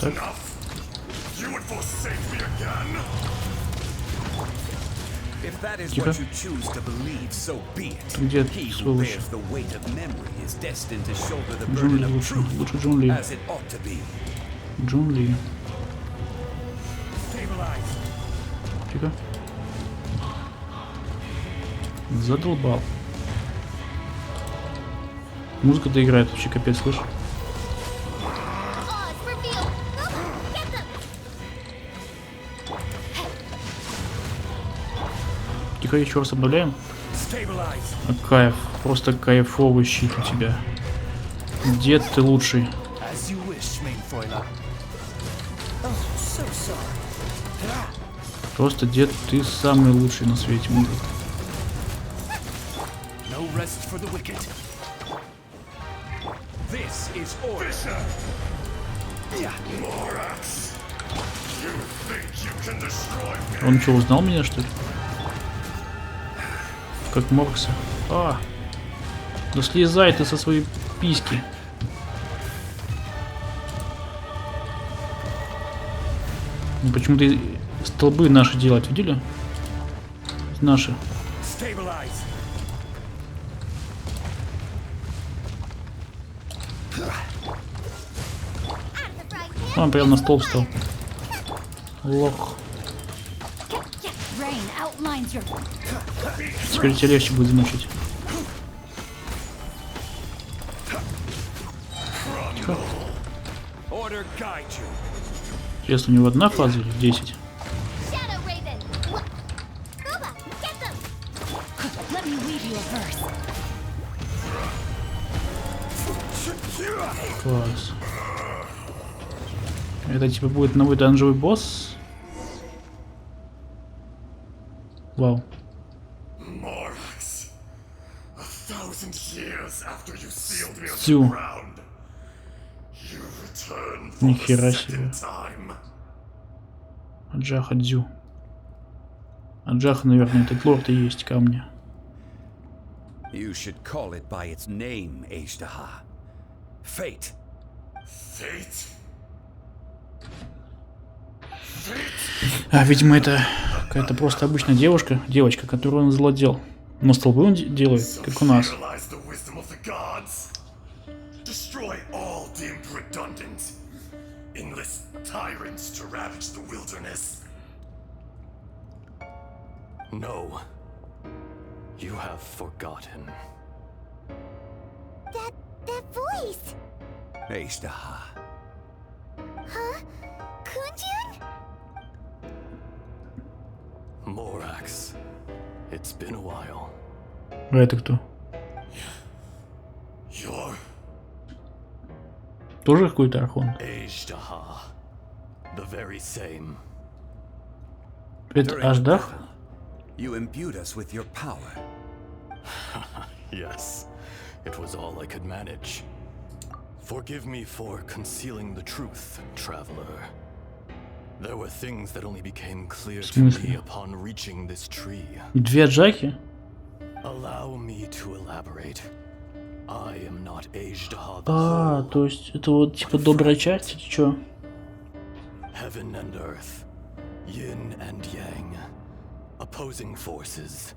D: Так. Тихо. Где сволочь? Джун Ли лучше. Лучше Джун Ли. Джун Ли. Тихо. Задолбал. Музыка-то играет вообще капец, слышишь? Тихо, еще раз обновляем. Кайф, просто кайфовый щит у тебя. Дед, ты лучший. Просто дед, ты самый лучший на свете. Он что, узнал меня, что ли? Как Моркса. А! Да слезай ты со своей письки. Ну, почему-то столбы наши делать, видели? Наши. Он прям на столб стал. Лох. Теперь тебе легче будет замочить. Тихо. Если у него одна фаза или 10? Класс. Это типа будет новый данжевый босс? Вау. Дзю. Нихера себе. Аджаха Дзю. Аджаха, наверное, этот лорд и есть камня.
E: You should call it by its name, Ashtaha. Fate. Fate.
D: А, видимо, это какая-то просто обычная девочка, которую он злодел. Но столбы он делает, как у нас.
G: No, you have forgotten.
C: That voice.
E: Ashtaha.
C: Huh? Kunjun?
G: Morax, it's been a while.
D: А это кто?
G: You're
D: тоже какой-то архонт?
G: Ashtaha, the very same.
D: Это Аждах?
E: You imbued us with your power.
G: Yes, it was all I could manage. Forgive me for concealing the truth, traveler. There were things that only became clear to me upon reaching this tree.
D: Две Аджахи?
K: Allow me to elaborate. I am not Ajdaha the
D: А,
K: whole.
D: то есть это вот типа добрая часть или чё?
K: Heaven and earth, yin and yang, opposing forces.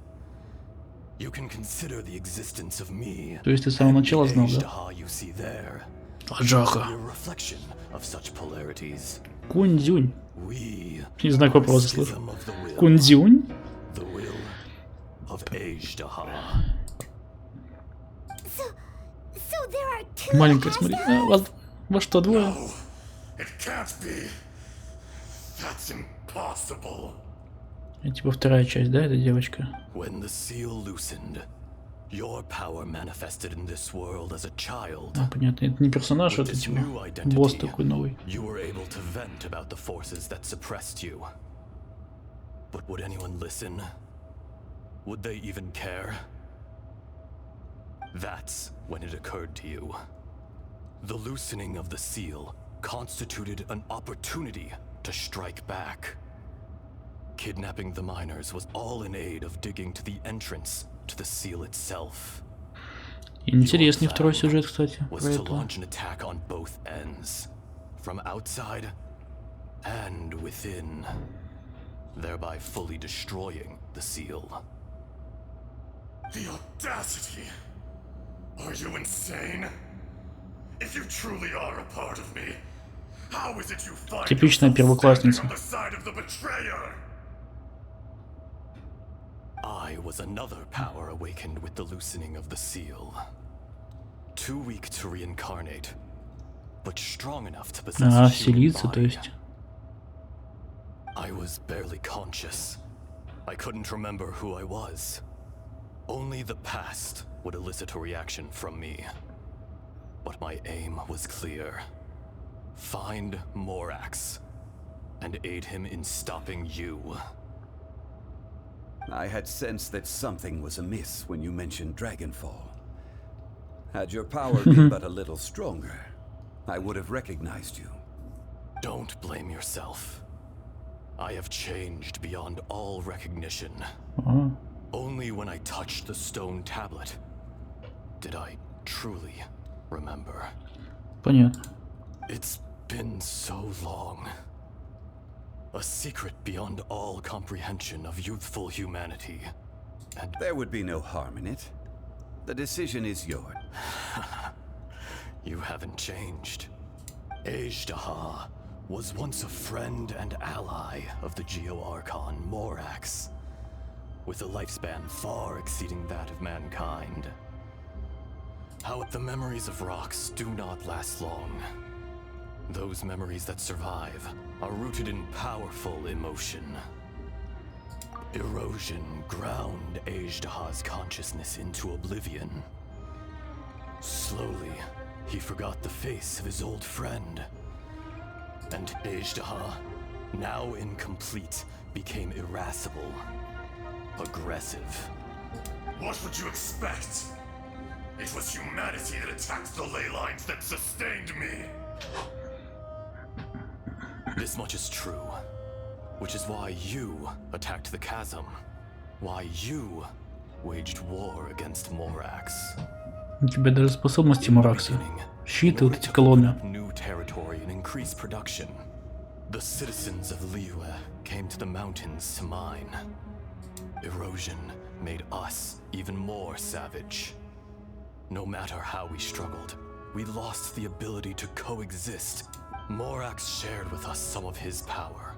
K: You can consider the existence of me.
D: То есть ты с самого начала знал, да?
K: Ajdaha you see there.
D: Аджаха.
K: A reflection of such polarities.
D: Кунь-дзюнь.
K: We
D: Не знаю, как
K: are
D: вопрос
K: schism
D: слышал.
K: of the will.
D: Кунь-дзюнь?
K: The will of Ajdaha.
C: So there are two
D: Маленькая, смотри. А, вас что, двое?
L: No, it can't be. That's impossible.
D: Это типа вторая часть, да, эта девочка?
K: When the seal loosened, your power manifested in this world as a child.
D: А, понятно, это не персонаж, это типа босс такой новый.
K: You were able to vent about the forces that suppressed you. But would anyone listen? Would they even care? That's when it occurred to you. The loosening of the seal constituted an opportunity to strike back. Kidnapping the miners was all in aid of digging to the entrance to the seal itself.
D: Интересный второй сюжет, кстати,
K: Was
D: про
K: to
D: это.
K: launch an attack on both ends, from outside and within, thereby fully destroying the seal.
L: The audacity! Are you insane? If you truly are a part of me, how is it you find
D: Типичная первоклассница.
L: on the side of the betrayer?
K: I was another power awakened with the loosening of the seal. Too weak to reincarnate, but strong enough to possess
D: А,
K: a human
D: селиться, то
K: body.
D: есть.
K: I was barely conscious. I couldn't remember who I was. Only the past would elicit a reaction from me. But my aim was clear. Find Morax and aid him in stopping you.
E: I had sensed that something was amiss when you mentioned Dragonfall. Had your power been but a little stronger, I would have recognized you.
K: Don't blame yourself. I have changed beyond all recognition.
D: А,
K: Only when I touched the stone tablet did I truly remember.
D: понятно.
K: It's been so long. A secret beyond all comprehension of youthful humanity. And
E: There would be no harm in it. The decision is yours.
K: you haven't changed. Ajdaha was once a friend and ally of the Geo-Archon Morax, with a lifespan far exceeding that of mankind. How the memories of rocks do not last long. Those memories that survive are rooted in powerful emotion. Erosion ground Ajdaha's consciousness into oblivion. Slowly, he forgot the face of his old friend. And Ajdaha, now incomplete, became irascible, aggressive.
L: What would you expect? It was humanity that attacked the ley lines that sustained me.
K: This much is true, which is why you attacked the chasm, why you waged war against Morax.
D: У тебя даже способности Моракса. Щиты, вот эти колонны.
K: New territory and increase production. The citizens of Liyue came to the mountains to mine. Erosion made us even more savage. No matter how we struggled, we lost the ability to coexist. Morax shared with us some of his power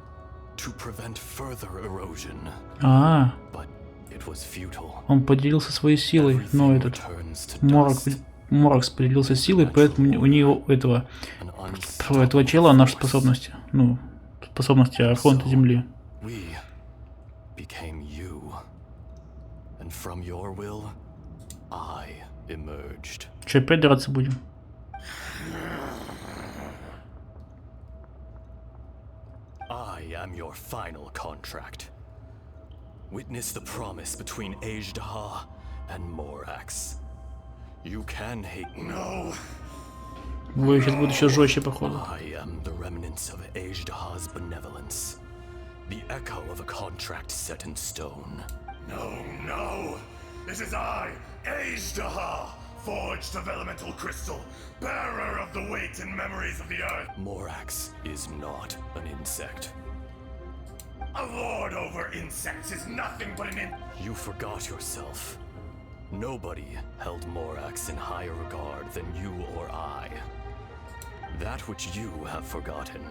K: to prevent further erosion.
D: А,
K: But it was futile.
D: он поделился своей силой, но
K: Everything
D: этот
K: returns to dust.
D: Моракс поделился силой, поэтому у него этого
K: An
D: чела наши способности. Ну, способности Архонта Земли.
K: We became you. And from your will, I emerged.
D: Че, опять драться будем?
K: I am your final contract. Witness the promise between Ajdaha and Morax. You can hate me.
L: No.
D: Бой сейчас будет еще жестче, походу.
K: I am the remnants of Ajdaha's benevolence. The echo of a contract set in stone.
L: No, no. It is I, Ajdaha, forged of elemental crystal, bearer of the weight and memories of the earth.
K: Morax is not an insect.
L: A lord over insects is nothing but
K: You forgot yourself. Nobody held Morax in higher regard than you or I. That which you have forgotten,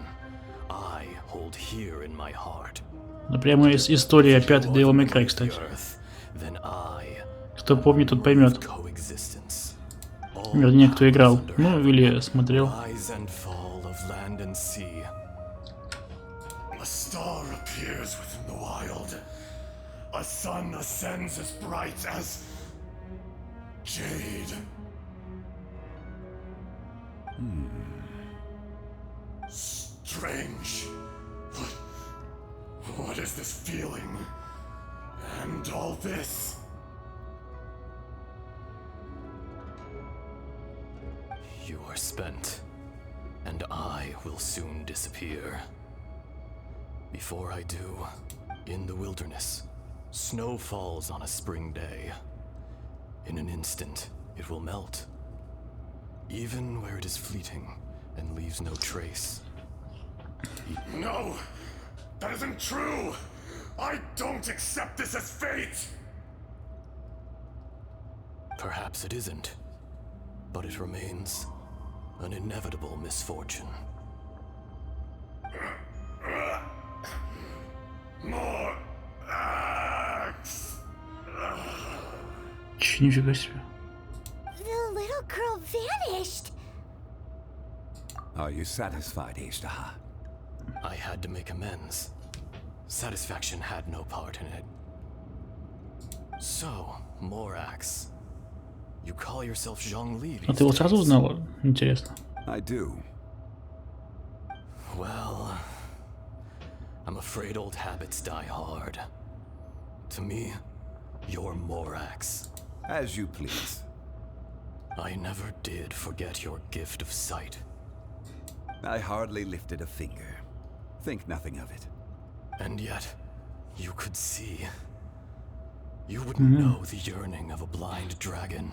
K: I hold here in my heart.
D: Ну, прямо из истории опять Devil May Cry, кстати. Кто помнит, тот поймет. Вернее, кто играл. Ну, или смотрел.
L: A star appears within the wild. A sun ascends as bright as jade. Strange. What is this feeling? And all this?
K: You are spent, and I will soon disappear. Before I do, in the wilderness, snow falls on a spring day. In an instant, it will melt. Even where it is fleeting and leaves no trace.
L: No! That isn't true! I don't accept this as fate!
K: Perhaps it isn't, but it remains an inevitable misfortune.
L: More axe.
D: Нифига себе.
C: The little girl vanished.
E: Are you satisfied, Ajdaha?
K: I had to make amends. Satisfaction had no part in it. So, Morax, you call yourself Zhongli.
D: А ты его сразу узнала? Интересно.
E: I do.
K: Well, I'm afraid old habits die hard. To me, you're Morax.
E: As you please.
K: I never did forget your gift of sight.
E: I hardly lifted a finger. Think nothing of it.
K: And yet, you could see. You wouldn't know the yearning of a blind dragon,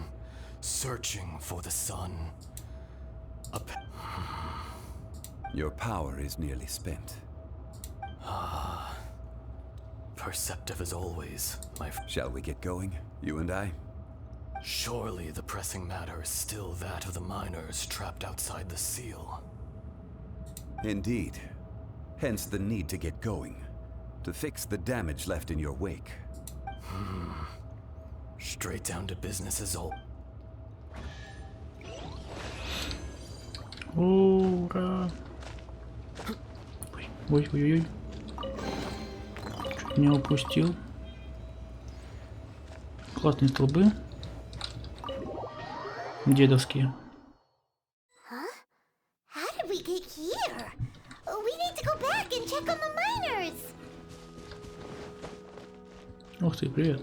K: searching for the sun.
E: Your power is nearly spent.
K: Ah. Perceptive as always, my friend.
E: Shall we get going, you and I?
K: Surely the pressing matter is still that of the miners trapped outside the seal.
E: Indeed. Hence the need to get going. To fix the damage left in your wake.
K: Straight down to business as old.
D: Ура! Ой-ой-ой. Чуть не упустил. Классные столбы. Дедовские.
C: Huh? How did we get here? We need to go back and check on the miners.
D: Ух ты, привет.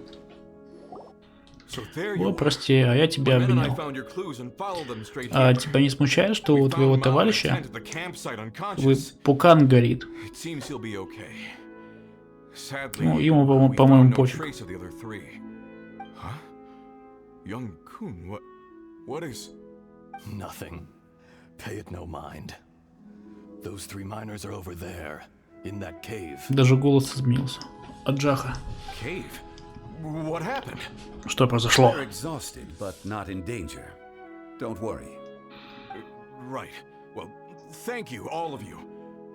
B: So there you
D: О,
B: are.
D: прости, а я тебя
B: My men and I
D: обвинял.
B: found your clues and followed them straight
D: А
B: here.
D: тебя не смущает, что у
B: We
D: твоего
B: found Mao and
D: товарища
B: attended the campsite unconscious.
D: пукан горит?
B: It seems he'll be okay. Sadly,
D: Ну, ему,
B: we
D: по-моему,
B: found no
D: пофиг.
B: trace of the other three. Huh? Young Kun, what is...
K: Nothing. Pay it no mind. Those three miners are over there, in that cave.
D: Даже голос изменился. От Джаха.
B: Cave? What happened?
D: Что произошло?
E: They're exhausted, but not in danger. Don't worry.
B: Right. Well, thank you, all of you.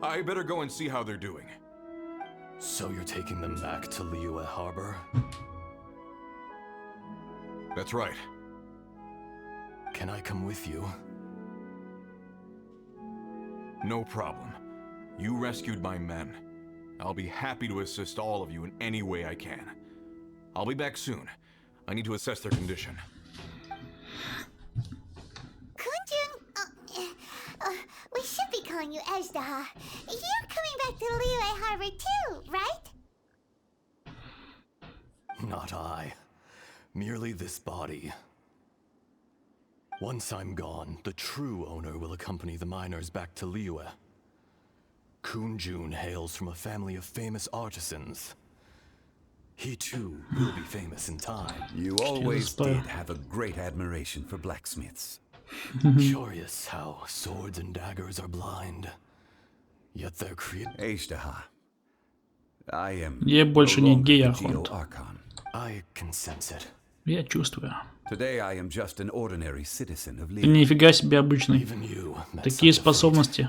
B: I better go and see how they're doing.
K: So you're taking them back to Liyue Harbor?
B: That's right.
K: Can I come with you?
B: No problem. You rescued my men. I'll be happy to assist all of you in any way I can. I'll be back soon. I need to assess their condition.
C: Kunjun, we should be calling you Ajdaha. You're coming back to Liyue Harbor too, right?
K: Not I. Merely this body. Once I'm gone, the true owner will accompany the miners back to Liyue. Kunjun hails from a family of famous artisans. He too will be famous in time.
E: You always did have a great admiration for blacksmiths.
K: Curious how swords and daggers are blind, yet they're
E: Ejdaha. I am
D: Я больше не гей,
K: I can sense it.
D: Я чувствую.
E: Today I am just an ordinary citizen of
D: Ты нифига себе обычный.
K: Even you met
D: Такие
K: such a
D: способности.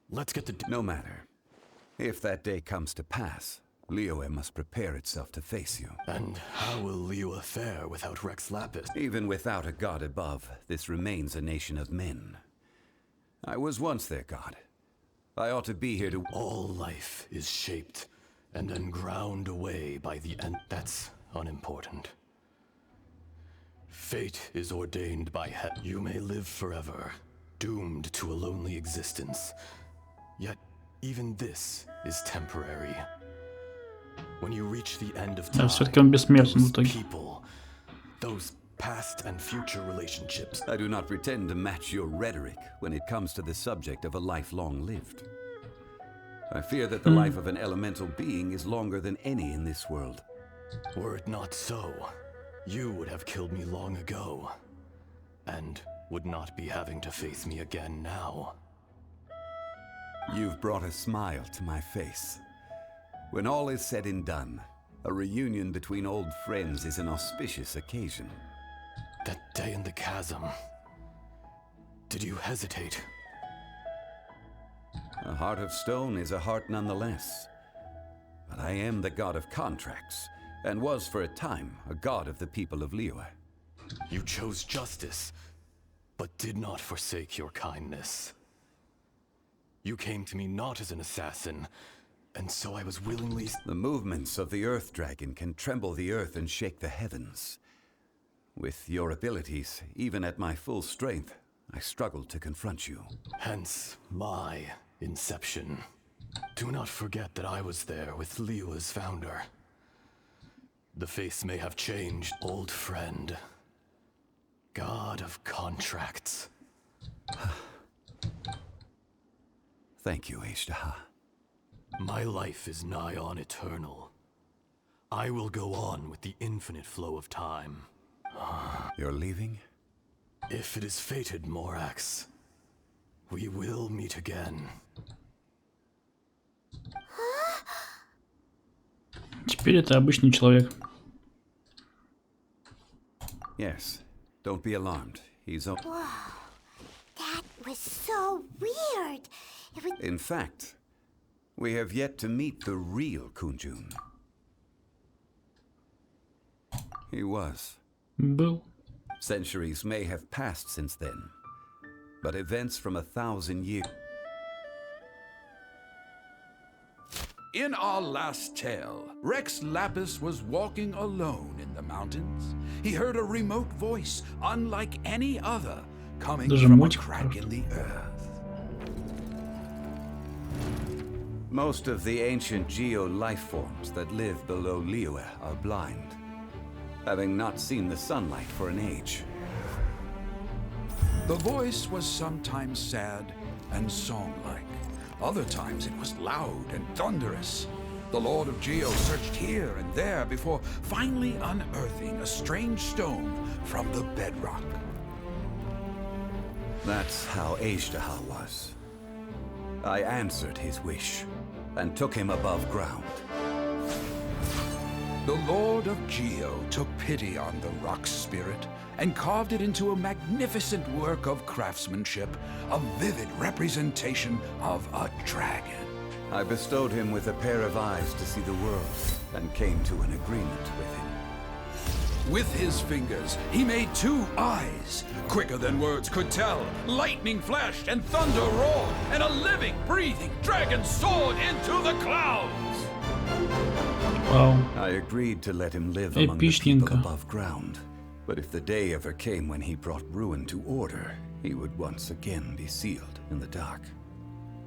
K: Let's get the
E: No matter. If that day comes to pass, Liyue must prepare itself to face you.
K: And how will Liyue fare without Rex Lapis?
E: Even without a god above, this remains a nation of men. I was once their god. I ought to be here to...
K: All life is shaped and then ground away by the end. That's unimportant. Fate is ordained by You may live forever, doomed to a lonely existence. Yet, even this is temporary. When you reach the end of time,
D: Все-таки он бессмертен в
K: those
D: итоге.
K: people, those past and future relationships.
E: I do not pretend to match your rhetoric when it comes to the subject of a life long lived. I fear that the life of an elemental being is longer than any in this world.
K: Were it not so, you would have killed me long ago, and would not be having to face me again now.
E: You've brought a smile to my face. When all is said and done, a reunion between old friends is an auspicious occasion.
K: That day in the chasm, did you hesitate?
E: A heart of stone is a heart nonetheless. But I am the god of contracts, and was for a time a god of the people of Liyue.
K: You chose justice, but did not forsake your kindness. You came to me not as an assassin, and so I was willingly...
E: The movements of the Earth Dragon can tremble the earth and shake the heavens. With your abilities, even at my full strength, I struggled to confront you.
K: Hence my inception. Do not forget that I was there with Liyue's founder. The face may have changed, old friend. God of contracts.
E: Thank you, Ejdaha.
K: My life is nigh on eternal. I will go on with the infinite flow of time.
E: You're leaving?
K: If it is fated, Morax, we will meet again.
D: Теперь это обычный человек.
E: Yes. Don't be alarmed. He's...
C: Whoa. That was so weird. It was...
E: In fact, we have yet to meet the real Kunjun. He was.
D: Был.
E: Centuries may have passed since then, but events from 1,000 years...
M: In our last tale, Rex Lapis was walking alone in the mountains. He heard a remote voice, unlike any other, coming from a crack in the earth.
E: Most of the ancient geo life forms that live below Liyue are blind, having not seen the sunlight for an age.
M: The voice was sometimes sad and song-like. Other times it was loud and thunderous. The Lord of Geo searched here and there before finally unearthing a strange stone from the bedrock.
E: That's how Ejdaha was. I answered his wish and took him above ground.
M: The Lord of Geo took pity on the rock spirit and carved it into a magnificent work of craftsmanship, a vivid representation of a dragon.
E: I bestowed him with a pair of eyes to see the world and came to an agreement with him.
M: With his fingers, he made 2 eyes, quicker than words could tell. Lightning flashed and thunder roared, and a living, breathing dragon soared into the clouds.
D: Wow.
E: I agreed to let him live among the people above ground. But if the day ever came when he brought ruin to order, he would once again be sealed in the dark.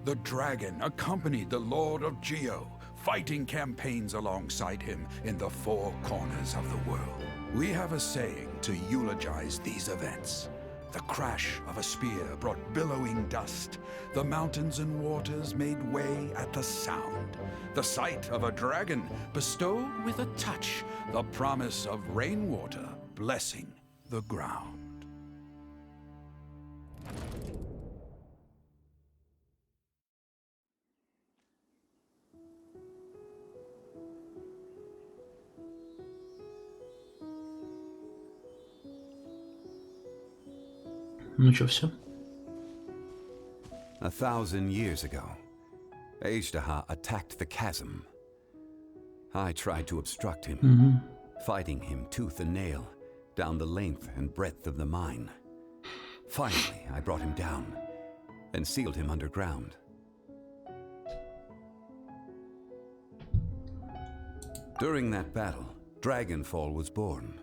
M: The dragon accompanied the Lord of Geo, fighting campaigns alongside him in the 4 corners of the world. We have a saying to eulogize these events. The crash of a spear brought billowing dust. The mountains and waters made way at the sound. The sight of a dragon bestowed with a touch the promise of rainwater blessing the ground.
D: Ну чё, всё?
E: 1,000 years ago, Ajdaha attacked the chasm. I tried to obstruct him, fighting him tooth and nail down the length and breadth of the mine. Finally, I brought him down and sealed him underground. During that battle, Dragonfall was born.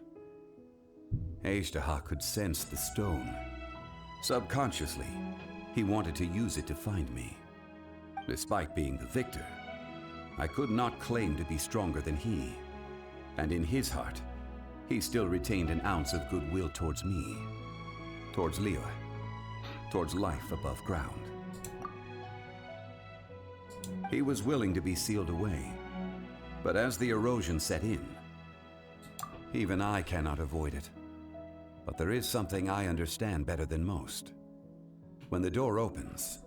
E: Ajdaha could sense the stone. Subconsciously, he wanted to use it to find me. Despite being the victor, I could not claim to be stronger than he. And in his heart, he still retained an ounce of goodwill towards me, towards Leo, towards life above ground. He was willing to be sealed away, but as the erosion set in, even I cannot avoid it. But there is something I understand better than most. When the door opens,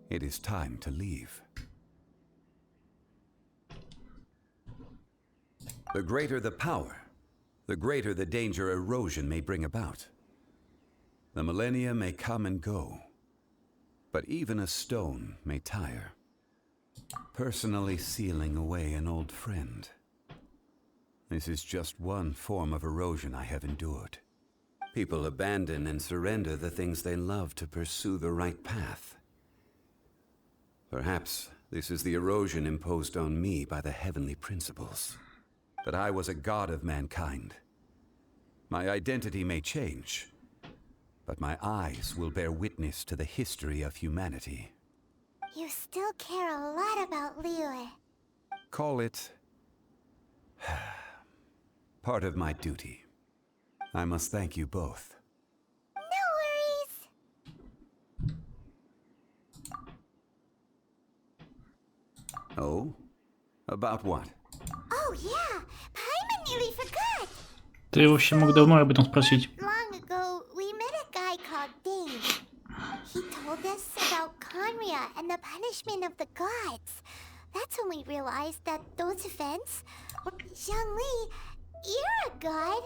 E: it is time to leave. The greater the power, the greater the danger erosion may bring about. The millennia may come and go, but even a stone may tire. Personally sealing away an old friend. This is just one form of erosion I have endured. People abandon and surrender the things they love to pursue the right path. Perhaps this is the erosion imposed on me by the heavenly principles. That I was a god of mankind. My identity may change, but my eyes will bear witness to the history of humanity.
C: You still care a lot about Liyue.
E: Call it part of my duty. I must thank you both.
C: No worries.
E: Oh? About what?
C: Oh yeah, Paimon nearly forgot.
D: Ты вообще мог давно об этом спросить.
C: Long ago, we met a guy called Dave. He told us about Conria and the punishment of the gods. That's when we realized that those events were... Zhongli, you're a god.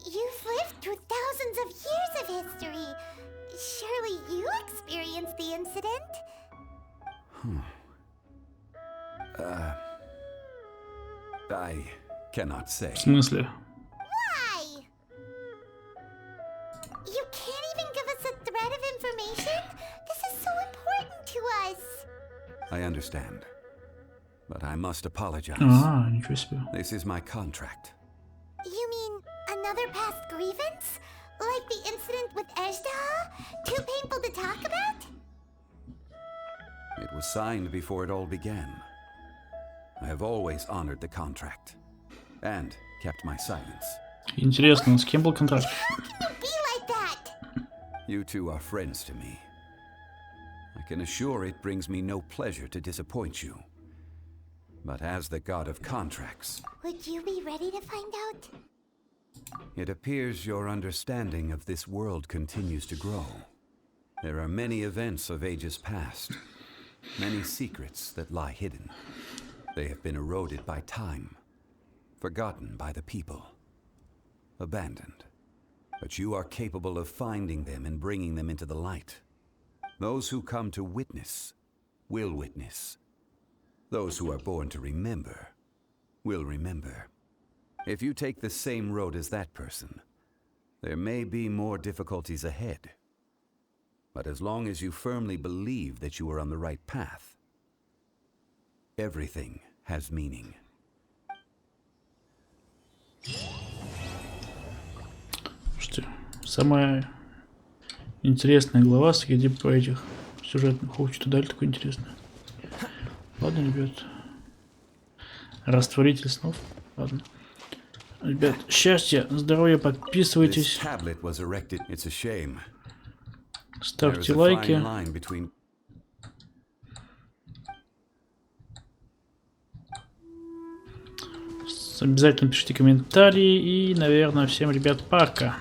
C: You've lived through thousands of years of history. Surely you experienced the incident?
E: I cannot say.
D: В смысле?
C: Why? You can't even give us a thread of information? This is so important to us.
E: I understand. But I must apologize.
D: А, ничего себе.
E: This is my contract.
C: You mean another past grievance? Like the incident with Ajdaha? Too painful to talk about?
E: It was signed before it all began. I have always honored the contract. And kept my silence.
D: Интересно, с кем был контракт?
C: How can you be like that?
E: You two are friends to me. I can assure it brings me no pleasure to disappoint you. But as the god of contracts...
C: Would you be ready to find out?
E: It appears your understanding of this world continues to grow. There are many events of ages past. Many secrets that lie hidden. They have been eroded by time. Forgotten by the people. Abandoned. But you are capable of finding them and bringing them into the light. Those who come to witness will witness. Those who are born to remember will remember. If you take the same road as that person, there may be more difficulties ahead. But as long as you firmly believe that you are on the right path, everything has meaning.
D: Слушайте, самая интересная глава среди этих сюжетных. Ох, что дали такое интересное. Ладно, ребят. Растворитель снов. Ладно. Ребят, счастья, здоровья, подписывайтесь. Ставьте лайки. Обязательно пишите комментарии. И, наверное, всем, ребят, пока.